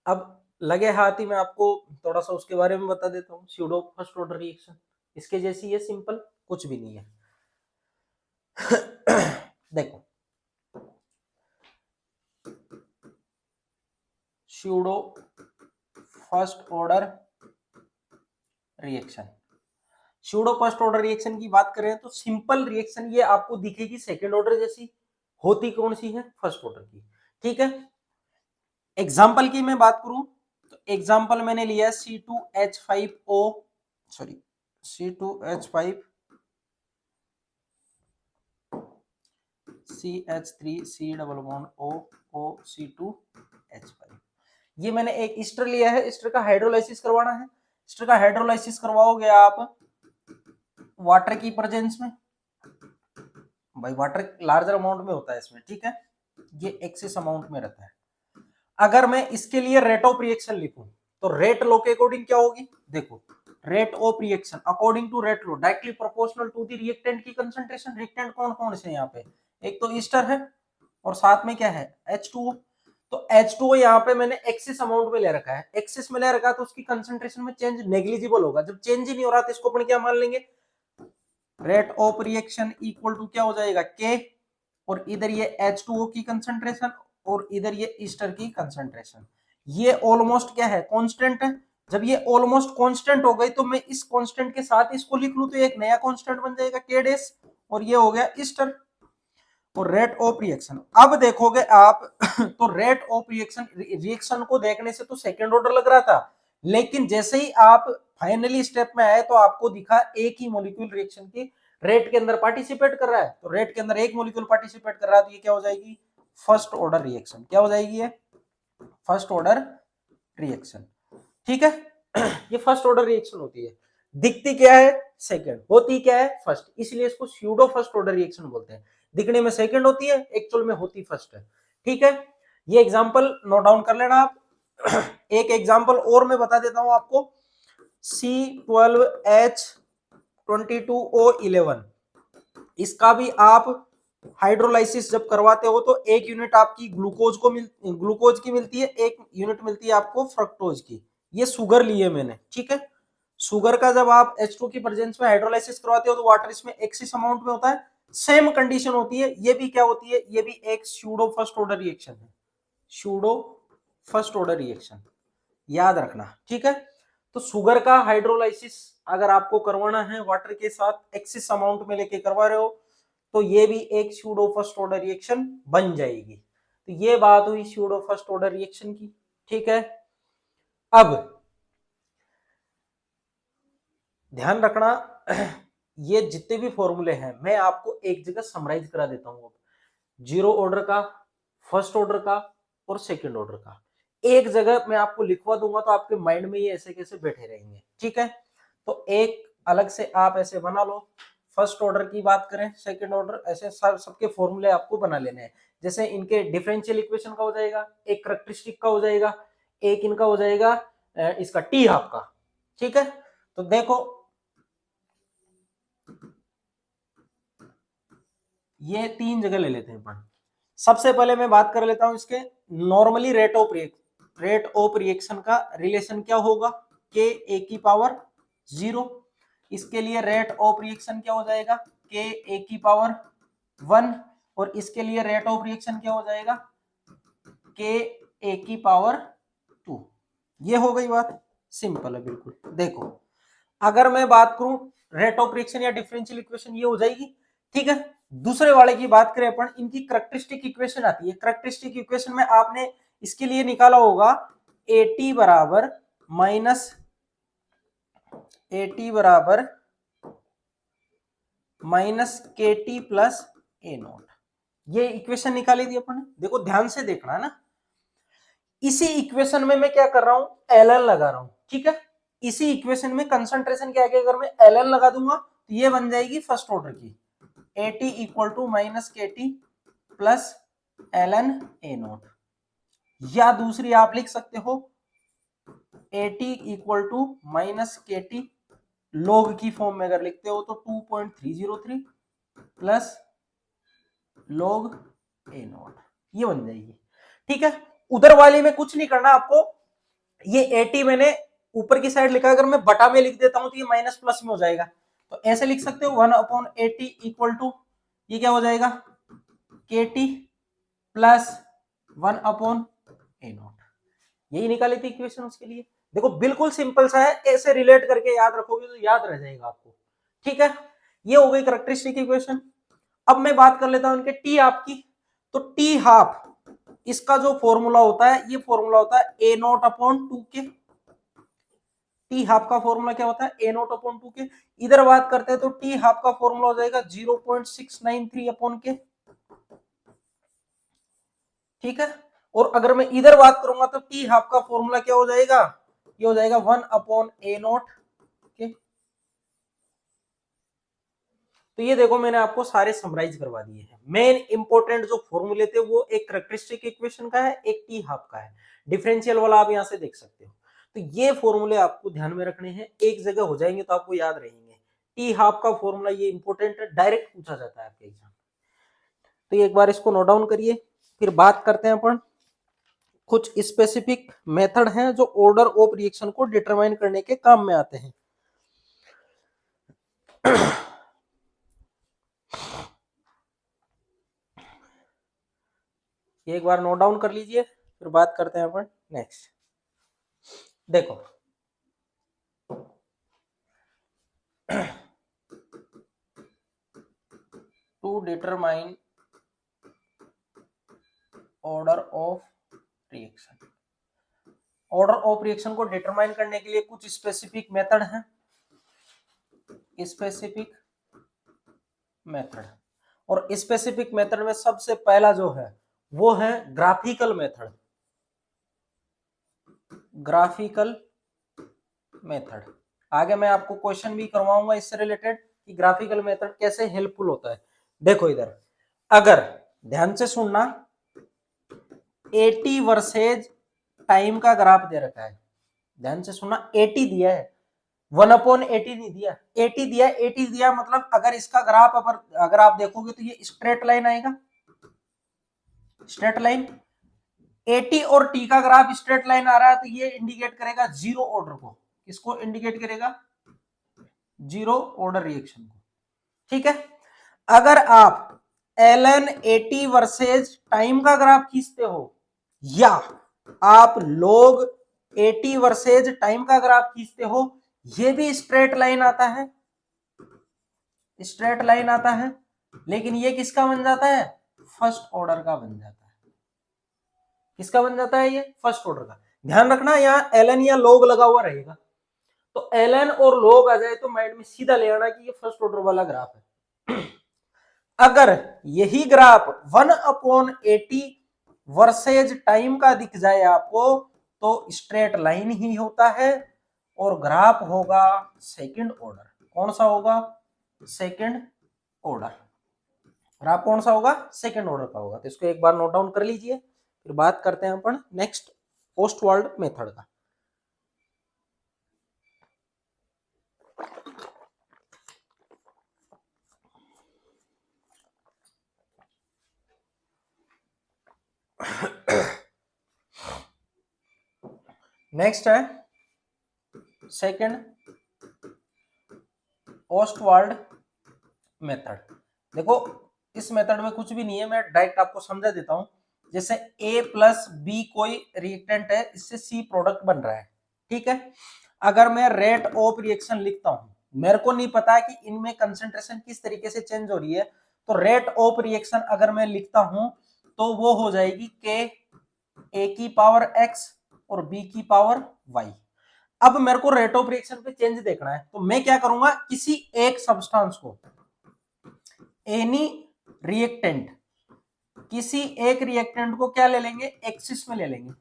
अब लगे हाथ ही मैं आपको थोड़ा सा उसके बारे में बता देता हूँ, स्यूडो फर्स्ट ऑर्डर रिएक्शन। इसके जैसी ये सिंपल कुछ भी नहीं है। देखो pseudo first order reaction, pseudo first order reaction की बात करें तो सिंपल रिएक्शन ये आपको दिखेगी सेकेंड ऑर्डर जैसी, होती कौन सी है, फर्स्ट ऑर्डर की। ठीक है, एग्जाम्पल की मैं बात करूं तो एग्जाम्पल मैंने लिया C2H5O, sorry C2H5 CH3C double bond O C2H5, ये मैंने एक ईस्टर लिया है। ईस्टर का हाइड्रोलाइसिस करवाना है। ईस्टर का हाइड्रोलाइसिस करवाओगे आप वाटर की प्रेजेंस में, भाई वाटर लार्जर अमाउंट में होता है इसमें। ठीक है, ये एक्सेस अमाउंट में रहता है। अगर मैं इसके लिए रेट ऑफ रिएक्शन लिखूं तो रेट लो के अकॉर्डिंग क्या होगी, देखो rate of reaction according to rate law directly proportional to the reactant की कंसंट्रेशन। रिएक्टेंट कौन कौन से यहाँ पे, एक तो ईस्टर है और साथ में क्या है H2O। तो H2O यहाँ पे मैंने एक्सिस अमाउंट में ले रखा है, एक्सिस में ले रखा है तो उसकी कंसंट्रेशन में चेंज नेग्लिजिबल होगा। जब चेंज ही नहीं हो रहा तो इसको अपन क्या मान लेंगे, rate of reaction equal to क्या हो जाएगा K, और इधर ये H2O की कंसंट्रेशन और इधर ये ईस्टर की कंसंट्रेशन। ये ऑलमोस्ट क्या है, कांस्टेंट है। जब ये ऑलमोस्ट कांस्टेंट हो गई तो मैं इस कांस्टेंट के साथ इसको लिख लूं तो एक नया कांस्टेंट बन जाएगा K डैश, और ये हो गया ईस्टर और रेट ऑफ रिएक्शन। अब देखोगे आप तो रेट ऑफ रिएक्शन, रिएक्शन को देखने से तो सेकेंड ऑर्डर लग रहा था, लेकिन जैसे ही आप फाइनली स्टेप में आए तो आपको दिखा एक ही मॉलिक्यूल रिएक्शन की रेट के अंदर पार्टिसिपेट कर रहा है। तो रेट के अंदर एक मॉलिक्यूल पार्टिसिपेट कर रहा है तो ये क्या हो जाएगी, फर्स्ट ऑर्डर रिएक्शन। क्या हो जाएगी ये, फर्स्ट ऑर्डर रिएक्शन। ठीक है, ये फर्स्ट ऑर्डर रिएक्शन होती है। दिखती क्या है, सेकंड, होती क्या है, फर्स्ट, इसलिए इसको स्यूडो फर्स्ट ऑर्डर रिएक्शन बोलते हैं। दिखने में सेकंड होती है, एक्चुअल में होती फर्स्ट है। ठीक है, ये एग्जांपल नोट डाउन कर लेना आप। एक एग्जांपल और मैं बता देता हूं आपको, C12H22O11, इसका भी आप हाइड्रोलाइसिस जब करवाते हो तो एक यूनिट आपकी ग्लूकोज की मिलती है, एक यूनिट मिलती है आपको फ्रक्टोज की। ये शुगर लिए मैंने। ठीक है, शुगर का जब आप H2 की प्रेजेंस में हाइड्रोलाइसिस करवाते हो तो वाटर इसमें एक्सिस अमाउंट में होता है, सेम कंडीशन होती है। ये भी क्या होती है, ये भी एक स्यूडो फर्स्ट ऑर्डर रिएक्शन है, स्यूडो फर्स्ट ऑर्डर रिएक्शन, याद रखना। ठीक है, तो शुगर का हाइड्रोलाइसिस अगर आपको करवाना है वाटर के साथ एक्सिस अमाउंट में लेके करवा रहे हो तो ये भी एक स्यूडो फर्स्ट ऑर्डर रिएक्शन बन जाएगी। तो ये बात हुई स्यूडो फर्स्ट ऑर्डर रिएक्शन की। ठीक है, अब ध्यान रखना ये जितने भी फॉर्मूले हैं मैं आपको एक जगह समराइज करा देता हूं। जीरो ऑर्डर का, फर्स्ट ऑर्डर का और सेकंड ऑर्डर का एक जगह मैं आपको लिखवा दूंगा तो आपके माइंड में ये ऐसे कैसे बैठे रहेंगे। ठीक है, तो एक अलग से आप ऐसे बना लो। फर्स्ट ऑर्डर की बात करें, सेकंड ऑर्डर, ऐसे सबके फॉर्मूले आपको बना लेने हैं। जैसे इनके डिफरेंशियल इक्वेशन का हो जाएगा, एक करैक्टरिस्टिक का हो जाएगा, एक इनका हो जाएगा इसका टी हाफ का। ठीक है, तो देखो ये तीन जगह ले लेते हैं अपन। सबसे पहले मैं बात कर लेता हूं इसके नॉर्मली रेट ऑफ रिएक्शन का रिलेशन क्या होगा, के ए की पावर 0। इसके लिए रेट ऑफ रिएक्शन क्या हो जाएगा, के ए की पावर 1। और इसके लिए रेट ऑफ रिएक्शन क्या हो जाएगा, के ए की पावर 2। ये हो गई बात, सिंपल है बिल्कुल। देखो अगर मैं बात करूं रेट ऑफ रिएक्शन या डिफरेंशियल इक्वेशन ये हो जाएगी। ठीक है, दूसरे वाले की बात करें अपन, इनकी करैक्टरिस्टिक इक्वेशन आती है। करैक्टरिस्टिक इक्वेशन में आपने इसके लिए निकाला होगा एटी बराबर minus K T plus A not. ये इक्वेशन निकाली थी अपन ने। देखो ध्यान से देखना है ना, इसी इक्वेशन में मैं क्या कर रहा हूं, एल एन लगा रहा हूं। ठीक है, इसी इक्वेशन में कंसंट्रेशन के आगे अगर मैं एल एन लगा दूंगा तो ये बन जाएगी फर्स्ट ऑर्डर की, A T equal to minus K T plus L N A naught. या दूसरी आप लिख सकते हो A T equal to minus K T, log की फॉर्म में अगर लिखते हो तो 2.303 प्लस लॉग ए नॉट, ये बन जाएगी। ठीक है, उधर वाली में कुछ नहीं करना आपको। ये 80 मैंने ऊपर की साइड लिखा, अगर मैं बटा में लिख देता हूं तो ये माइनस प्लस में हो जाएगा। तो ऐसे लिख सकते हो 1/80 इक्वल टू ये क्या हो जाएगा, के टी प्लस 1/A0। यही निकाली थी इक्वेशन उसके लिए। देखो बिल्कुल सिंपल सा है, ऐसे रिलेट करके याद रखोगे तो याद रह जाएगा आपको। ठीक है, ये हो गई करैक्टरिस्टिक इक्वेशन। अब मैं बात कर लेता हूं इनके टी हाफ की। तो टी हाफ इसका जो फॉर्मूला होता है, ये फॉर्मूला होता है A0/2 के। टी हाफ का फॉर्मूला क्या होता है, A0/2 के। इधर बात करते हैं तो टी हाफ का फॉर्मूला हो जाएगा 0.693 के। ठीक है, और अगर मैं इधर बात करूंगा तो टी हाफ का फॉर्मूला क्या हो जाएगा, ये हो जाएगा 1/A0 के। तो ये देखो मैंने आपको सारे समराइज करवा दिए हैं। मेन इंपॉर्टेंट जो फॉर्मूले थे वो एक करैक्टरिस्टिक इक्वेशन का है, एक टी हाफ का है। डिफरेंशियल वाला आप यहां से देख सकते हो। तो ये फॉर्मूले आपको ध्यान में रखने हैं, एक जगह हो जाएंगे तो आपको याद रहेंगे। टी हाफ का फॉर्मूला ये इंपॉर्टेंट है, डायरेक्ट पूछा जाता है आपके एग्जाम। तो एक बार इसको नोट डाउन करिए, फिर बात करते हैं अपन कुछ स्पेसिफिक मेथड हैं जो ऑर्डर ऑफ रिएक्शन को डिटरमाइन करने के काम में आते हैं। एक बार नोट डाउन कर लीजिए, फिर बात करते हैं अपन नेक्स्ट। देखो to determine order of reaction, order of reaction को डिटरमाइन करने के लिए कुछ स्पेसिफिक मेथड हैं। स्पेसिफिक मेथड, और स्पेसिफिक मेथड में सबसे पहला जो है वो है ग्राफिकल मेथड। ग्राफिकल मेथड, आगे मैं आपको क्वेश्चन भी करवाऊंगा इससे रिलेटेड कि ग्राफिकल मेथड कैसे हेल्पफुल होता है। देखो इधर अगर ध्यान से सुनना, 80 वर्सेज टाइम का ग्राफ दे रखा है। ध्यान से सुनना, 80 दिया है, 1/80 नहीं दिया, 80 दिया। 80 दिया मतलब अगर इसका ग्राफ अगर आप देखोगे तो ये स्ट्रेट लाइन आएगा, स्ट्रेट लाइन। 80 और टी का ग्राफ स्ट्रेट लाइन आ रहा है तो ये इंडिकेट करेगा जीरो ऑर्डर को। किसको इंडिकेट करेगा, जीरो ऑर्डर रिएक्शन को। ठीक है, अगर आप ln 80 वर्सेज टाइम का ग्राफ खींचते हो या आप log 80 वर्सेज टाइम का ग्राफ खींचते हो, ये भी स्ट्रेट लाइन आता है, स्ट्रेट लाइन आता है, लेकिन ये किसका बन जाता है, फर्स्ट ऑर्डर का बन जाता है। किसका बन जाता है, ये फर्स्ट ऑर्डर का। ध्यान रखना यहाँ ln या log लगा हुआ रहेगा, तो ln और log आ जाए तो माइंड में सीधा ले आना कि ये फर्स्ट ऑर्डर वाला ग्राफ है। अगर यही ग्राफ 1/80 वर्सेज टाइम का दिख जाए आपको तो स्ट्रेट लाइन ही होता है और ग्राफ होगा सेकंड ऑर्डर। कौन सा होगा, सेकंड ऑर्डर, ग्राफ कौन सा होगा, सेकंड ऑर्डर का होगा। तो इसको एक बार नोट डाउन कर लीजिए, फिर बात करते हैं अपन नेक्स्ट ओस्टवाल्ड मेथड का। नेक्स्ट है सेकंड ओस्टवाल्ड मेथड। देखो इस मेथड में कुछ भी नहीं है, मैं डायरेक्ट आपको समझा देता हूं। जैसे A प्लस बी कोई रिएक्टेंट है, इससे C प्रोडक्ट बन रहा है, ठीक है। अगर मैं रेट ऑफ रिएक्शन लिखता हूं, मेरे को नहीं पता कि इनमें कंसंट्रेशन किस तरीके से चेंज हो रही है, तो रेट ऑफ रिएक्शन अगर मैं लिखता हूं तो वो हो जाएगी K A की पावर X और B की पावर Y। अब मेरे को रेट ऑफ रिएक्शन पे चेंज देखना है, तो मैं क्या करूंगा, किसी एक सब्सटेंस को, एनी रिएक्टेंट, किसी एक रिएक्टेंट को क्या ले लेंगे, एक्सिस में ले लेंगे।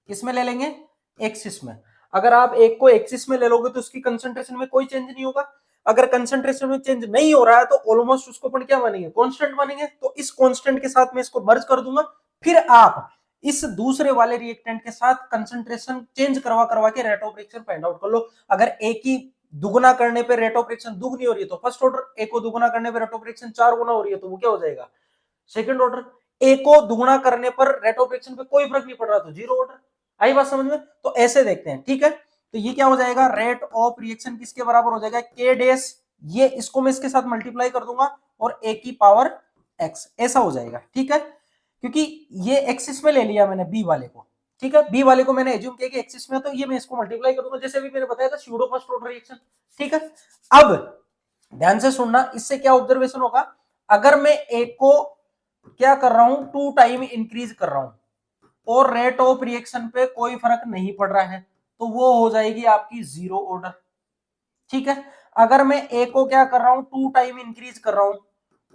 किस में ले लेंगे, एक्सिस में। अगर आप एक को एक्सिस में ले लोगे तो उसकी कंसंट्रेशन में कोई चेंज नहीं होगा। अगर कंसंट्रेशन में चेंज नहीं हो रहा है तो ऑलमोस्ट उसको अपन क्या मानेंगे, कांस्टेंट मानेंगे। तो इस कांस्टेंट के साथ मैं इसको मर्ज कर दूंगा, फिर आप इस दूसरे वाले रिएक्टेंट के साथ कंसंट्रेशन चेंज करवा करवा के rate of reaction find out कर लो। अगर एक ही दुगुना करने पे रेट ऑफ रिएक्शन दुगनी हो रही है तो फर्स्ट ऑर्डर, एक को दुगुना करने पे रेट ऑफ रिएक्शन 4 गुना हो रही है तो वो क्या हो जाएगा, सेकंड ऑर्डर। एक को दुगुना करने पर रेट ऑफ रिएक्शन पे कोई फर्क नहीं पड़ रहा तो जीरो ऑर्डर। आई बात समझ में। तो ऐसे देखते हैं, ठीक है। तो ये क्या हो जाएगा, रेट ऑफ रिएक्शन किसके बराबर हो जाएगा, के डैश, ये इसको मैं इसके साथ मल्टीप्लाई कर दूंगा और ए की पावर एक्स, ऐसा हो जाएगा, ठीक है। क्योंकि ये एक्सिस में ले लिया मैंने बी वाले को, ठीक है। बी वाले को मैंने एज्यूम किया कि एक्सिस में, तो ये मैं इसको मल्टीप्लाई करूंगा, जैसे भी मैंने बताया था स्यूडो फर्स्ट ऑर्डर रिएक्शन, ठीक है। अब ध्यान से सुनना, इससे क्या ऑब्जर्वेशन होगा, अगर मैं एक को क्या कर रहा हूं, 2 टाइम इंक्रीज कर रहा हूं और रेट ऑफ रिएक्शन पे कोई फर्क नहीं पड़ रहा है, तो वो हो जाएगी आपकी जीरो ऑर्डर, ठीक है। अगर मैं ए को क्या कर रहा हूं, 2 टाइम इंक्रीज कर रहा हूं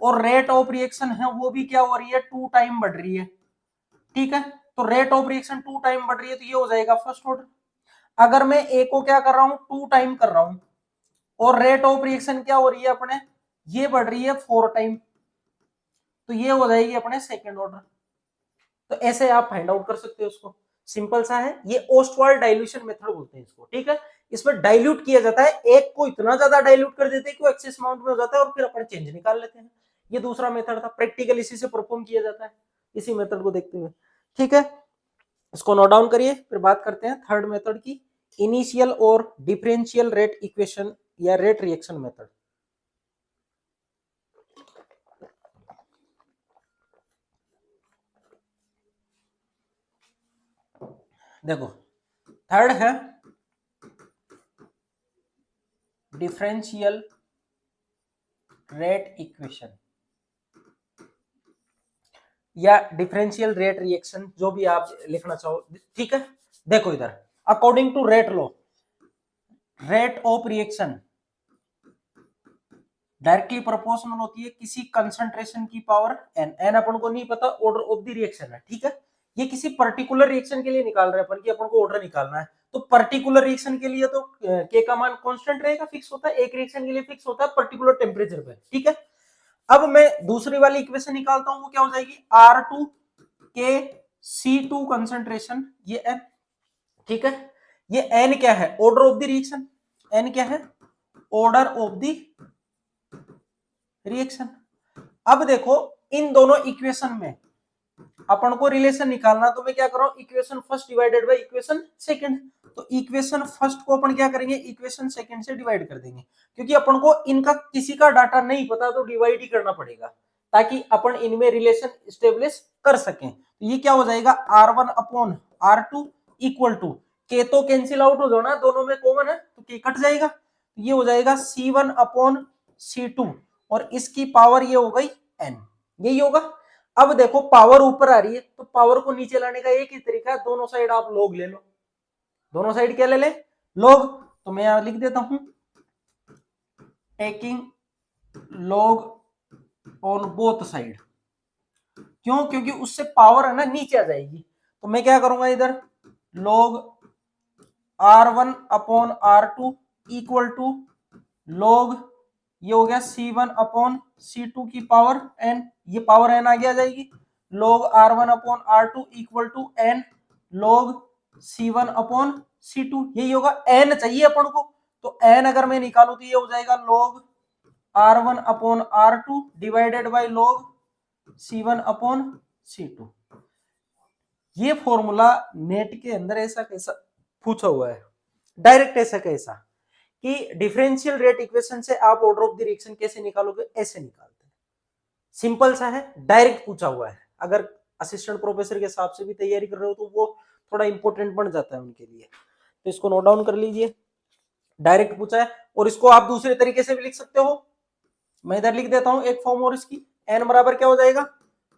और रेट ऑफ रिएक्शन है वो भी क्या हो रही है, 2 टाइम बढ़ रही है, ठीक है। तो रेट ऑफ रिएक्शन 2 टाइम बढ़ रही है तो ये हो जाएगा फर्स्ट ऑर्डर। अगर मैं ए को क्या कर रहा हूं, 2 टाइम कर रहा हूं और रेट ऑफ रिएक्शन क्या हो रही है अपने, ये बढ़ रही है 4 टाइम, तो ये हो जाएगी अपने सेकेंड ऑर्डर। तो ऐसे आप फाइंड आउट कर सकते हो उसको, सिंपल सा है। ये ओस्टवाल्ड डाइल्यूशन मेथड बोलते हैं इसको, ठीक है। इसमें डाइल्यूट किया जाता है, एक को इतना ज्यादा डाइल्यूट कर देते हैं कि वो एक्सेस अमाउंट में हो जाता है और फिर अपन चेंज निकाल लेते हैं। ये दूसरा मेथड था, प्रैक्टिकल इसी से परफॉर्म किया जाता है, इसी मेथड को देखते हुए, ठीक है। इसको नोट डाउन करिए, फिर बात करते हैं थर्ड मेथड की, इनिशियल और डिफरेंशियल रेट इक्वेशन या रेट रिएक्शन मेथड। देखो थर्ड है डिफरेंशियल रेट इक्वेशन या डिफरेंशियल रेट रिएक्शन, जो भी आप लिखना चाहो, ठीक है। देखो इधर, according to rate law, rate of reaction directly proportional होती है किसी कंसंट्रेशन की पावर एन। एन अपन को नहीं पता, ऑर्डर ऑफ द रिएक्शन है, ठीक है। ये किसी पर्टिकुलर रिएक्शन के लिए निकाल रहे हैं अपन, कि अपन को ऑर्डर निकालना है, तो पर्टिकुलर रिएक्शन के लिए तो के का मान कांस्टेंट रहेगा, फिक्स होता है, एक रिएक्शन के लिए फिक्स होता है पर्टिकुलर टेम्परेचर पे, ठीक है। अब मैं दूसरी वाली इक्वेशन निकालता हूं, वो क्या हो जाएगी, R2 के C2 कंसंट्रेशन, ये N, ठीक है। ये N क्या है, order of the reaction, N क्या है, ऑर्डर ऑफ द रिएक्शन। अब देखो इन दोनों इक्वेशन में अपन को रिलेशन निकालना, तो मैं क्या कर रहा हूं, equation first divided by equation second. तो इक्वेशन फर्स्ट को अपन क्या करेंगे, इक्वेशन सेकंड से डिवाइड कर देंगे, क्योंकि अपन को इनका किसी का डाटा नहीं पता तो डिवाइड ही करना पड़ेगा, ताकि अपन इनमें रिलेशन स्टेब्लिश कर सकें। तो ये क्या हो जाएगा, R1 upon R2 equal to, के तो कैंसिल आउट हो जाना, दोनों में कॉमन है तो के कट जाएगा, ये हो जाएगा C1 अपॉन C2 और इसकी पावर ये हो गई n, यही होगा। अब देखो पावर ऊपर आ रही है तो पावर को नीचे लाने का एक ही तरीका है, दोनों साइड आप लॉग ले लो। दोनों साइड क्या ले ले, लॉग। तो मैं यहां लिख देता हूं taking log on both side. क्यों, क्योंकि उससे पावर है ना नीचे आ जाएगी। तो मैं क्या करूंगा इधर, log R1 upon R2 equal to log ये हो गया C1 अपॉन C2 की पावर n, ये पावर n आगे आ जाएगी, log R1 upon R2 equal to n log C1 upon C2, यही होगा। n चाहिए अपन को, तो n अगर मैं निकालू तो ये हो जाएगा log R1 upon R2 divided by log C1 upon C2। ये फॉर्मूला नेट के अंदर ऐसा कैसा पूछा हुआ है, डायरेक्ट ऐसा कैसा कि डिफरेंशियल रेट इक्वेशन से आप ऑर्डर ऑफ द रिएक्शन कैसे निकालोगे, ऐसे निकालते हैं। सिंपल सा है, डायरेक्ट पूछा हुआ है। अगर असिस्टेंट प्रोफेसर के हिसाब से भी तैयारी कर रहे हो तो वो थोड़ा इंपॉर्टेंट बन जाता है उनके लिए, तो इसको नोट डाउन कर लीजिए। डायरेक्ट पूछा है, और इसको आप दूसरे तरीके से भी लिख सकते हो। मैं इधर लिख देता हूं एक फॉर्म और इसकी, n बराबर क्या हो जाएगा,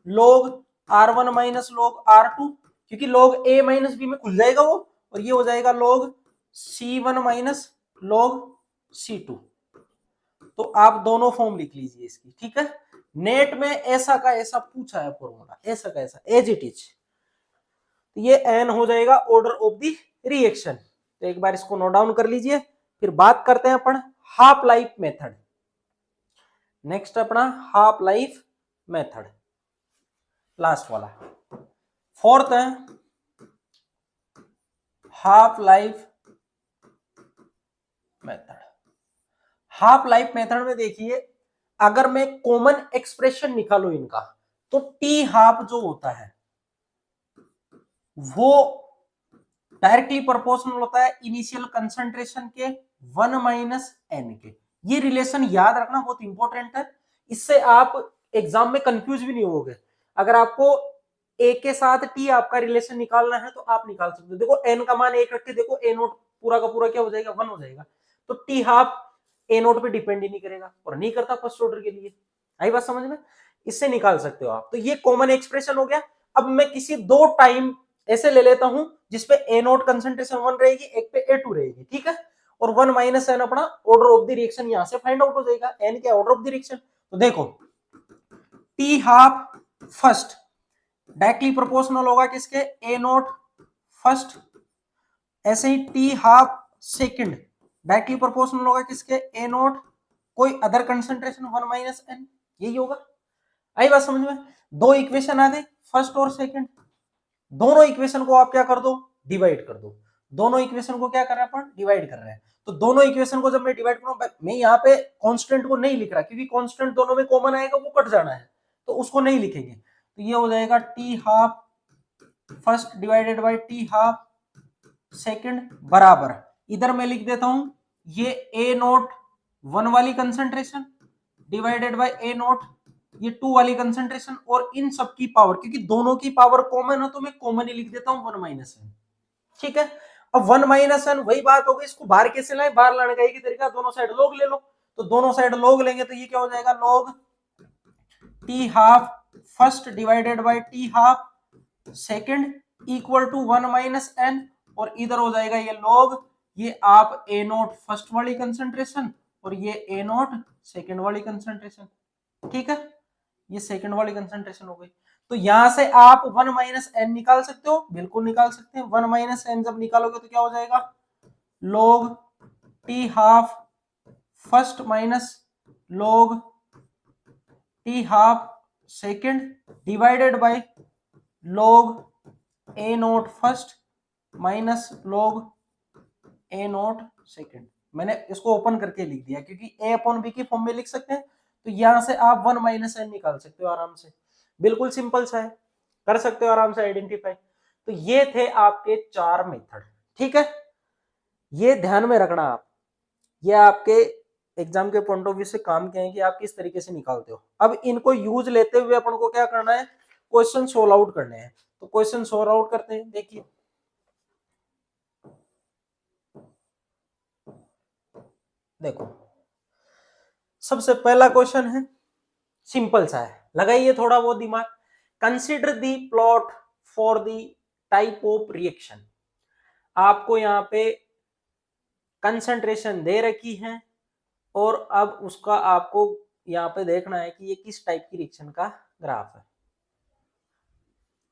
log R1 minus log R2, क्योंकि log a माइनस b में खुल जाएगा वो, और ये हो जाएगा log C1 minus log C2। तो आप दोनों फॉर्म लिख लीजिए इसकी, ठीक है। नेट में ऐसा का ऐसा पूछा है फॉर्मूला, ऐसा का ऐसा एज इट इज, ये n हो जाएगा ऑर्डर ऑफ द रिएक्शन। तो एक बार इसको नोट डाउन कर लीजिए, फिर बात करते हैं अपन हाफ लाइफ मेथड। नेक्स्ट अपना हाफ लाइफ मेथड, लास्ट वाला फोर्थ है half life method. Half life method में देखिए, अगर मैं कॉमन एक्सप्रेशन निकालू इनका, तो टी हाफ जो होता है वो डायरेक्टली प्रोपोर्शनल होता है इनिशियल कंसंट्रेशन के 1 माइनस एन के। ये रिलेशन याद रखना बहुत इंपॉर्टेंट है, इससे आप एग्जाम में कंफ्यूज भी नहीं होगे। अगर आपको ए के साथ टी आपका रिलेशन निकालना है तो आप निकाल सकते हो। देखो एन का मान एक रख के देखो, ए नोट पूरा का पूरा क्या हो जाएगा, 1 हो जाएगा। तो टी हाफ ए नोट पे डिपेंड ही नहीं करेगा, और नहीं करता फर्स्ट ऑर्डर के लिए। आई बात समझ में, इससे निकाल सकते हो आप। तो ये कॉमन एक्सप्रेशन हो गया। अब मैं किसी दो टाइम ऐसे ले लेता हूं जिसपे ए नोट कंसंट्रेशन 1 रहेगी, एक पे ए2 रहेगी, ठीक है। और 1 माइनस एन अपना ऑर्डर ऑफ द रिएक्शन यहां से फाइंड आउट हो जाएगा। एन क्या ऑर्डर ऑफ द रिएक्शन, तो देखो T half first directly proportional होगा किसके, ए नोट फर्स्ट। ऐसे ही T half second directly proportional होगा किसके, ए नोट कोई अदर कंसंट्रेशन 1 माइनस एन, यही होगा। आई बात समझ में, दो इक्वेशन आ गई फर्स्ट और सेकंड। दोनों इक्वेशन को आप क्या कर दो, डिवाइड कर दो। दोनों इक्वेशन को क्या कर रहे हैं अपन, डिवाइड कर रहे हैं। तो दोनों इक्वेशन को जब मैं डिवाइड करूं, मैं यहाँ पे कांस्टेंट को नहीं लिख रहा, क्योंकि कांस्टेंट दोनों में कॉमन आएगा, वो कट जाना है, तो उसको नहीं लिखेंगे। तो ये हो जाएगा T half first divided by T half second बराबर, इधर मैं लिख देता हूं ये ए नोट 1 वाली concentration divided by A note ये 2 वाली कंसंट्रेशन, और इन सब की पावर, क्योंकि दोनों की पावर कॉमन है तो मैं कॉमन ही लिख देता हूं 1 माइनस एन, ठीक है। अब 1 माइनस एन वही बात हो गई, इसको बाहर कैसे लाए, बाहर लाने का एक ही तरीका, दोनों साइड लॉग ले लो। तो दोनों साइड लॉग लेंगे तो ये क्या हो जाएगा, log T half first divided by T half second equal to 1 minus N, और इधर हो जाएगा ये लॉग ये आप ए नोट फर्स्ट वाली कंसंट्रेशन और ये ए नोट सेकंड वाली कंसंट्रेशन, ठीक है। ये सेकंड वाली कंसंट्रेशन हो गई। तो यहां से आप 1 माइनस एन निकाल सकते हो, बिल्कुल निकाल सकते हैं। 1 माइनस एन जब निकालोगे तो क्या हो जाएगा, log T half first minus log T half second divided by log A naught first minus log A naught second. मैंने इसको ओपन करके लिख दिया क्योंकि ए अपॉन बी की फॉर्म में लिख सकते हैं, तो यहां से आप 1 माइनस एन निकाल सकते हो आराम से, बिल्कुल सिंपल सा है, कर सकते हो आराम से आइडेंटिफाई। तो ये थे आपके 4 मेथड, ठीक है। ये ध्यान में रखना आप, ये आपके एग्जाम के पॉइंट ऑफ व्यू से काम के हैं कि आप किस तरीके से निकालते हो। अब इनको यूज लेते हुए अपन को क्या करना है, क्वेश्चन सोल्व आउट करने हैं। तो क्वेश्चन सोल्व आउट करते हैं। देखिए देखो, सबसे पहला क्वेश्चन है, सिंपल सा है, लगाइए थोड़ा बहुत दिमाग। Consider the plot for the type of reaction. आपको यहाँ पे कंसंट्रेशन दे रखी है, और अब उसका आपको यहाँ पे देखना है कि ये किस टाइप की रिएक्शन का ग्राफ है।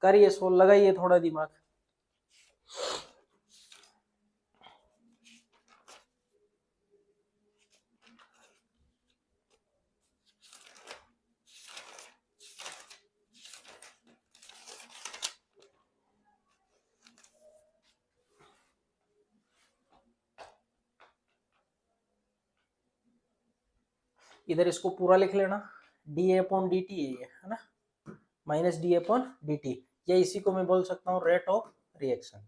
करिए सोल्व, लगाइए थोड़ा दिमाग। इधर इसको पूरा लिख लेना, D A upon D T है ना, minus D upon D T, या इसी को मैं बोल सकता हूँ रेट ऑफ रिएक्शन।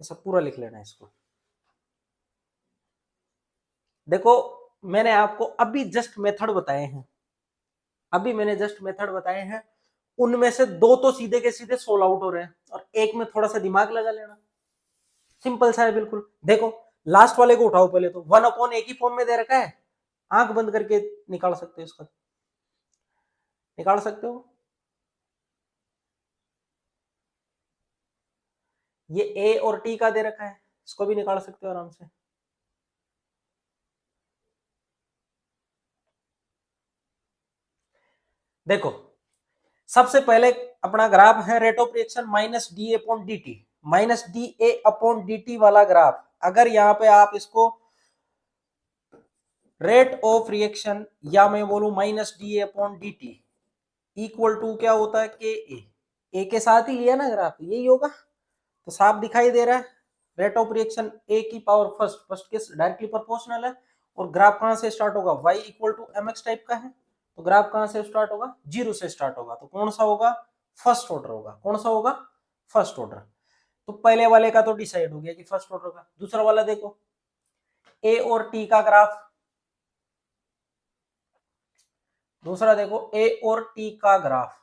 ऐसा पूरा लिख लेना इसको। देखो मैंने आपको अभी जस्ट मेथड बताए हैं, अभी मैंने जस्ट मेथड बताए हैं, उनमें से दो तो सीधे के सीधे सोल्व आउट हो रहे हैं और एक में थोड़ा सा दिमाग लगा लेना, सिंपल सा है बिल्कुल। देखो लास्ट वाले को उठाओ पहले, तो 1 एक ही फॉर्म में दे रखा है, आंख बंद करके निकाल सकते हो इसका, निकाल सकते हो। ये ए और टी का दे रखा है, इसको भी निकाल सकते हो आराम से। देखो सबसे पहले अपना ग्राफ है rate of reaction minus D upon D T, minus D A upon D T वाला ग्राफ, अगर यहाँ पे आप इसको रेट ऑफ रिएक्शन या मैं बोलूं minus D upon D T equal to क्या होता है के ए के साथ ही लिया ना ग्राफ, यही होगा, तो साफ दिखाई दे रहा है रेट ऑफ रिएक्शन ए की पावर फर्स्ट के डायरेक्टली प्रोपोर्शनल है, और ग्राफ कहां से स्टार्ट होगा, y equal to M X type का है, तो ग्राफ कहां से स्टार्ट होगा, जीरो से स्टार्ट होगा, तो कौन सा होगा, फर्स्ट ऑर्डर होगा, कौन सा होगा, फर्स्ट ऑर्डर। तो पहले वाले का तो डिसाइड हो गया कि फर्स्ट ऑर्डर का। दूसरा वाला देखो ए और टी का ग्राफ, दूसरा देखो ए और टी का ग्राफ,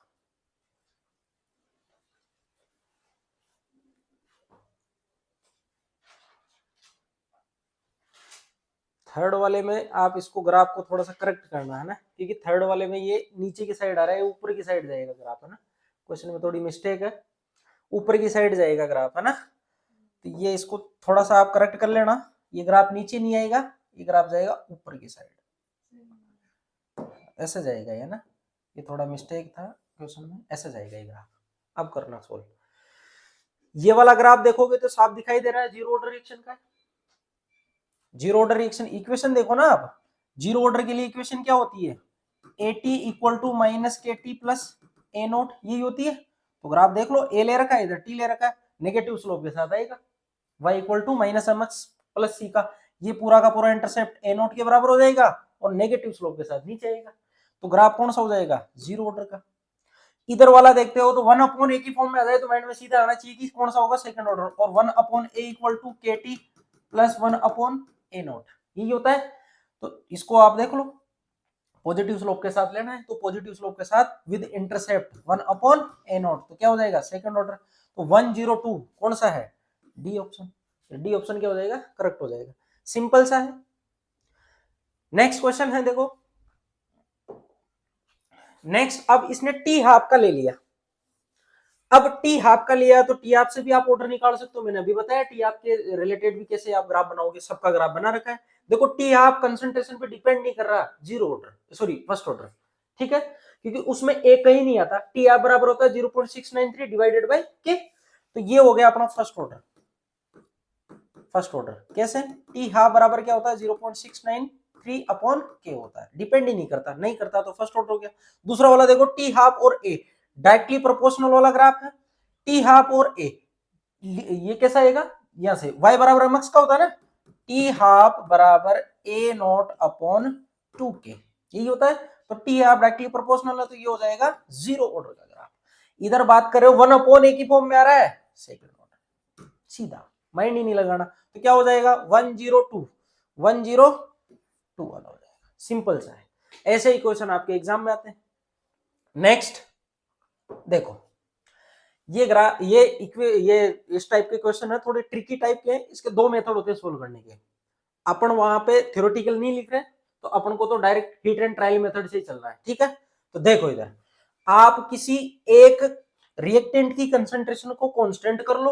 थर्ड वाले में आप इसको ग्राफ को थोड़ा सा करेक्ट करना है ना, क्योंकि थर्ड वाले में ये नीचे की साइड आ रहा है, ऊपर की साइड जाएगा ग्राफ, है ना, क्वेश्चन में थोड़ी मिस्टेक है, ऊपर की साइड जाएगा ग्राफ, है ना, तो ये इसको थोड़ा सा आप करेक्ट कर लेना, ये ग्राफ नीचे नहीं आएगा, ये ग्राफ जाएगा ऊपर की साइड, ऐसे जाएगा ये ना, ये थोड़ा मिस्टेक था क्वेश्चन में, ऐसे जाएगा ये ग्राफ। अब करना सोल्व, ये वाला ग्राफ देखोगे तो साफ दिखाई दे रहा है जीरो ऑर्डर रिएक्शन का, जीरो ऑर्डर रिएक्शन इक्वेशन देखो ना आप, जीरो ऑर्डर के लिए इक्वेशन क्या होती है, eighty equal to minus K T plus A note, यही होती है। तो ग्राफ देख लो, ए ले रखा है, इधर टी ले रखा है, नेगेटिव स्लोप के साथ आएगा, y equal to minus M X plus C का, ये पूरा का पूरा इंटरसेप्ट ए नोट के बराबर हो जाएगा और नेगेटिव स्लोप के साथ नीचे आएगा, तो ग्राफ कौन सा हो जाएगा, जीरो ऑर्डर का। इधर वाला देखते हो तो 1 अपॉन ए की फॉर्म में आ जाए तो माइंड में सीधा आना चाहिए कि कौन सा होगा, सेकंड ऑर्डर, और 1 upon A equal to K T plus 1 upon A note, यही होता है। तो इसको आप देख लो, पॉजिटिव स्लोप के साथ लेना है, तो पॉजिटिव स्लोप के साथ with intercept 1 upon A note, तो क्या हो जाएगा, सेकंड ऑर्डर। तो 102 कौन सा है, डी ऑप्शन, डी ऑप्शन क्या हो जाएगा, करेक्ट हो जाएगा, सिंपल सा है। नेक्स्ट क्वेश्चन है देखो, नेक्स्ट अब इसने टी हाफ का ले लिया, अब टी हाफ का लिया तो टी हाफ से भी आप ऑर्डर निकाल सकते हो, मैंने अभी बताया टी हाफ के रिलेटेड भी कैसे आप ग्राफ बनाओगे, सबका ग्राफ बना रखा है। देखो टी हाफ कंसंट्रेशन पे डिपेंड नहीं कर रहा, zero order sorry first order, ठीक है, क्योंकि उसमें एक कहीं नहीं आता, टी हाफ बराबर होता है 0.693 डिवाइडेड बाय के, तो ये हो गया अपना फर्स्ट ऑर्डर, फर्स्ट ऑर्डर कैसे, टी हाफ बराबर क्या होता है 0.693 अपॉन के होता है, डिपेंड ही नहीं करता, नहीं करता तो फर्स्ट ऑर्डर हो गया। दूसरा वाला देखो टी हाफ और ए डायरेक्टली प्रोपोर्शनल वाला ग्राफ है, टी हाफ और ए, ये कैसा आएगा, यहां से y बराबर mx का होता है ना, टी हाफ बराबर ए नॉट अपॉन 2k, यही होता है। तो टी हाफ डायरेक्टली प्रोपोर्शनल है, तो ये हो जाएगा जीरो ऑर्डर का ग्राफ। इधर बात कर रहे हो 1 अपॉन ए की फॉर्म में आ रहा है, सेकंड ऑर्डर, सीधा माइंड ही नहीं लगाना, तो क्या हो जाएगा 102 वाला हो जाएगा, सिंपल सा है। ऐसे ही क्वेश्चन आपके एग्जाम में आते हैं। नेक्स्ट देखो, ये इस टाइप के क्वेश्चन है, थोड़े ट्रिकी टाइप के हैं, इसके दो मेथड होते हैं सोल्व करने के। अपन वहां पे थ्योरेटिकल नहीं लिख रहे, तो अपन को तो direct hit and trial method से ही चल रहा है, ठीक है। तो देखो इधर आप किसी एक रिएक्टेंट की कंसंट्रेशन को कांस्टेंट कर लो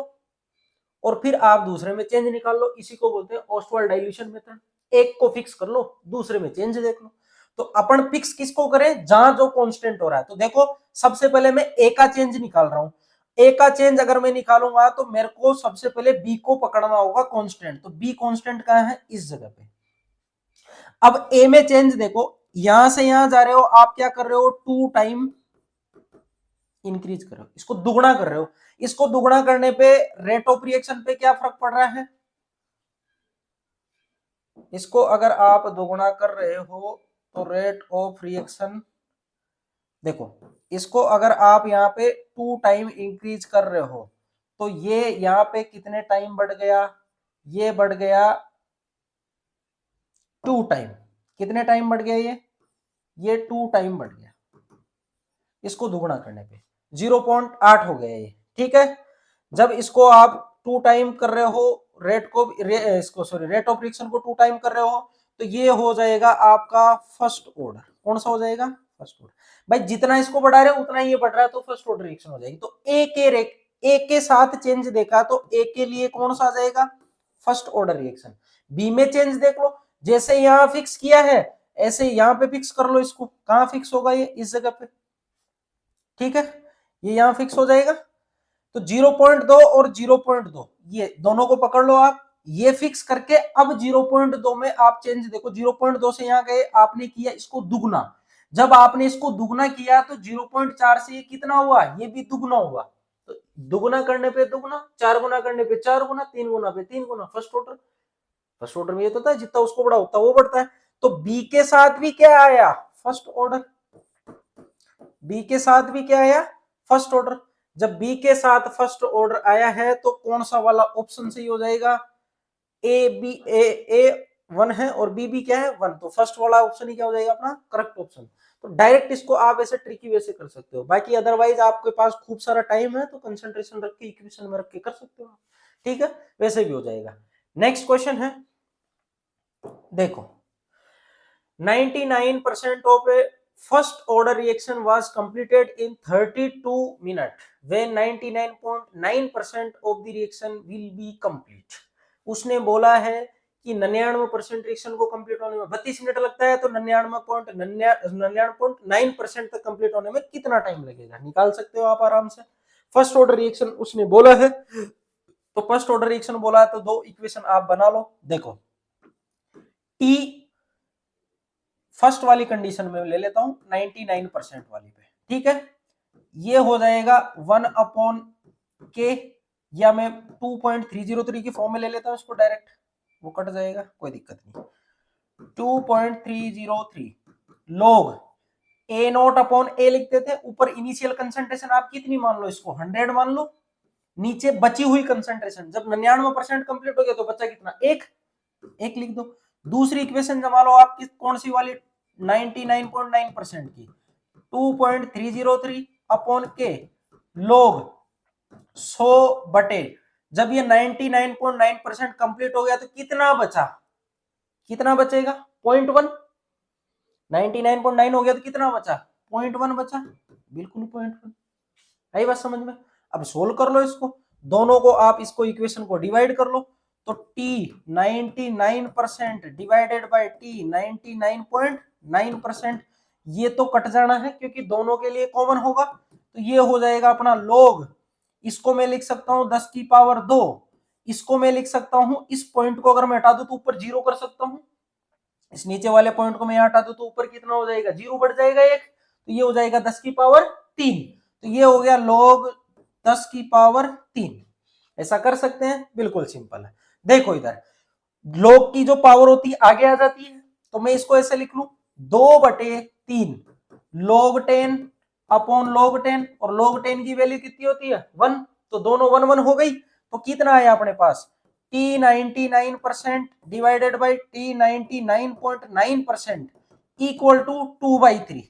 और फिर आप दूसरे में चेंज निकाल लो, इसी को बोलते हैं ऑस्वाल्ड डाइल्यूशन मेथड। एक को फिक्स कर लो, दूसरे में चेंज देख लो। तो अपन फिक्स किसको करें, जहां जो कांस्टेंट हो रहा है। तो देखो सबसे पहले मैं ए का चेंज निकाल रहा हूं, ए का चेंज अगर मैं निकालूंगा तो मेरे को सबसे पहले बी को पकड़ना होगा कांस्टेंट, तो बी कांस्टेंट कहां है, इस जगह पे। अब ए में चेंज देखो, यहां से यहां जा रहे हो आप, क्या कर रहे हो 2 टाइम इंक्रीज कर रहे हो, इसको दुगुना कर रहे हो। इसको दुगुना करने पे रेट ऑफ रिएक्शन पे क्या फर्क पड़ रहा है, इसको अगर आप दोगुना कर रहे हो तो रेट ऑफ रिएक्शन, देखो इसको अगर आप यहाँ पे 2 टाइम इंक्रीज कर रहे हो तो ये यहाँ पे कितने टाइम बढ़ गया, ये बढ़ गया 2 टाइम। कितने टाइम बढ़ गया ये 2 टाइम बढ़ गया, इसको दुगुना करने पे 0.8 हो गया ये, ठीक है। जब इसको आप 2 टाइम कर रहे हो रेट को इसको सॉरी रेट ऑफ रिएक्शन को 2 टाइम कर रहे हो तो ये हो जाएगा आपका फर्स्ट ऑर्डर। कौन सा हो जाएगा, फर्स्ट ऑर्डर। भाई जितना इसको बढ़ा रहे हो उतना ये बढ़ रहा है तो फर्स्ट ऑर्डर रिएक्शन हो जाएगी। तो ए के साथ चेंज देखा तो ए के लिए कौन सा आ जाएगा, फर्स्ट ऑर्डर रिएक्शन। बी में चेंज देख लो, जैसे यहां फिक्स किया है ऐसे यहां पे फिक्स कर लो इसको। कहां फिक्स होगा ये, इस जगह पे, ठीक है, ये यहां फिक्स हो जाएगा। तो 0.2 और 0.2 ये दोनों को पकड़ लो आप, ये फिक्स करके अब 0.2 में आप चेंज देखो। 0.2 से यहां गए, आपने किया इसको दुगना। जब आपने इसको दुगना किया तो 0.4 से ये कितना हुआ, ये भी दुगना हुआ। तो दुगना करने पे दुगना, 4 गुना करने पे 4 गुना, 3 गुना पे 3 गुना, फर्स्ट ऑर्डर। फर्स्ट ऑर्डर में ये तो था जितना उसको बढ़ा उतना वो बढ़ता है। तो बी के साथ भी क्या आया, फर्स्ट ऑर्डर। बी के साथ भी क्या आया, फर्स्ट ऑर्डर। जब बी के साथ फर्स्ट ऑर्डर आया है तो कौन सा वाला ऑप्शन सही हो जाएगा, ए 1 है और बी भी क्या है 1, तो फर्स्ट वाला ऑप्शन ही क्या हो जाएगा अपना करेक्ट ऑप्शन। तो डायरेक्ट इसको आप ऐसे ट्रिकी वे से कर सकते हो। बाकी अदरवाइज आपके पास खूब सारा टाइम है तो कंसंट्रेशन रख के इक्वेशन में रख के कर सकते हो, ठीक है, वैसे भी हो जाएगा। नेक्स्ट क्वेश्चन है, देखो 99% of a first order reaction was completed in 32 minutes when 99.9% of the reaction will be complete। उसने बोला है कि 99% रिएक्शन को कंप्लीट होने में 32 मिनट लगता है, तो 99.9% तक कंप्लीट होने में कितना टाइम लगेगा, निकाल सकते हो आप आराम से। फर्स्ट ऑर्डर रिएक्शन उसने बोला है, तो फर्स्ट ऑर्डर रिएक्शन बोला है तो दो इक्वेशन आप बना लो। देखो टी फर्स्ट वाली कंडीशन में ले लेता हूं 99% वाली पे, ठीक है, ये हो जाएगा 1/k, या मैं 2.303 की फॉर्म में ले लेता हूं इसको डायरेक्ट, वो कट जाएगा कोई दिक्कत नहीं। 2.303 log a not upon a लिखते थे, ऊपर इनिशियल कंसंट्रेशन आप कितनी मान लो, इसको 100 मान लो, नीचे बची हुई कंसंट्रेशन। जब 99% कंप्लीट हो गया तो बचा कितना, एक लिख दो। दूसरी इक्वेशन जमा लो आप, कौन सी वाली, 99.9% की, 2.303 अपॉन के log 100 बटे, जब ये 99.9% कंप्लीट हो गया तो कितना बचा, कितना बचेगा 0.1। 99.9 हो गया तो कितना बचा, 0.1 बचा, बिल्कुल 0.1। आई बात समझ में। अब सोल्व कर लो इसको, दोनों को आप इसको इक्वेशन को डिवाइड कर लो, तो t 99% डिवाइडेड बाय t 99.9%, ये तो कट जाना है क्योंकि दोनों के लिए कॉमन होगा, तो ये हो जाएगा अपना log, इसको मैं लिख सकता हूं 10 की पावर 2, इसको मैं लिख सकता हूं, इस पॉइंट को अगर मैं हटा दूं तो ऊपर 0 कर सकता हूं, इस नीचे वाले पॉइंट को मैं यहां हटा दूं तो ऊपर कितना हो जाएगा, 0 बढ़ जाएगा एक, तो ये हो जाएगा 10 की पावर 3, तो ये हो गया log 10 की पावर 3। ऐसा कर सकते हैं, बिल्कुल सिंपल है। देखो इधर log की जो पावर होती है आगे आ जाती है, तो मैं इसको ऐसे लिख लूं 2/3 log 10 अपॉन log 10, और log 10 की वैल्यू कितनी होती है 1, तो दोनों 1 1 हो गई, तो कितना आया अपने पास t 99% divided by t 99.9% equal to 2/3।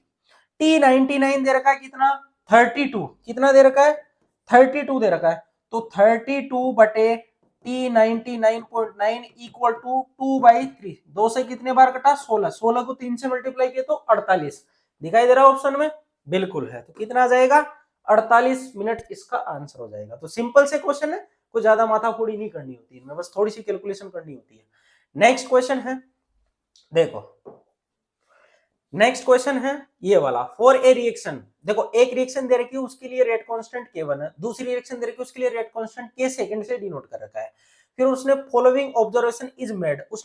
t 99 दे रखा है कितना 32, कितना दे रखा है 32 दे रखा है, तो 32 बटे t 99.9 इक्वल टू 2/3। 2 से कितने बार कटा 16, 16 को 3 से मल्टीप्लाई किया तो 48 दिखाई दे रहा है ऑप्शन में, बिल्कुल है। तो कितना आ जाएगा 48 मिनट इसका आंसर हो जाएगा। तो सिंपल से क्वेश्चन है, कोई ज्यादा माथाफोड़ी नहीं करनी होती है, बस थोड़ी सी कैलकुलेशन करनी होती है। नेक्स्ट क्वेश्चन है, देखो नेक्स्ट क्वेश्चन है ये वाला, फॉर ए रिएक्शन, देखो एक रिएक्शन दे रखी है उसके लिए रेट कांस्टेंट K1 है, दूसरी रिएक्शन दे रखी है उसके लिए रेट कांस्टेंट K सेकंड से डिनोट कर रखा है, फिर उसने फॉलोइंग ऑब्जर्वेशन इज मेड, उसने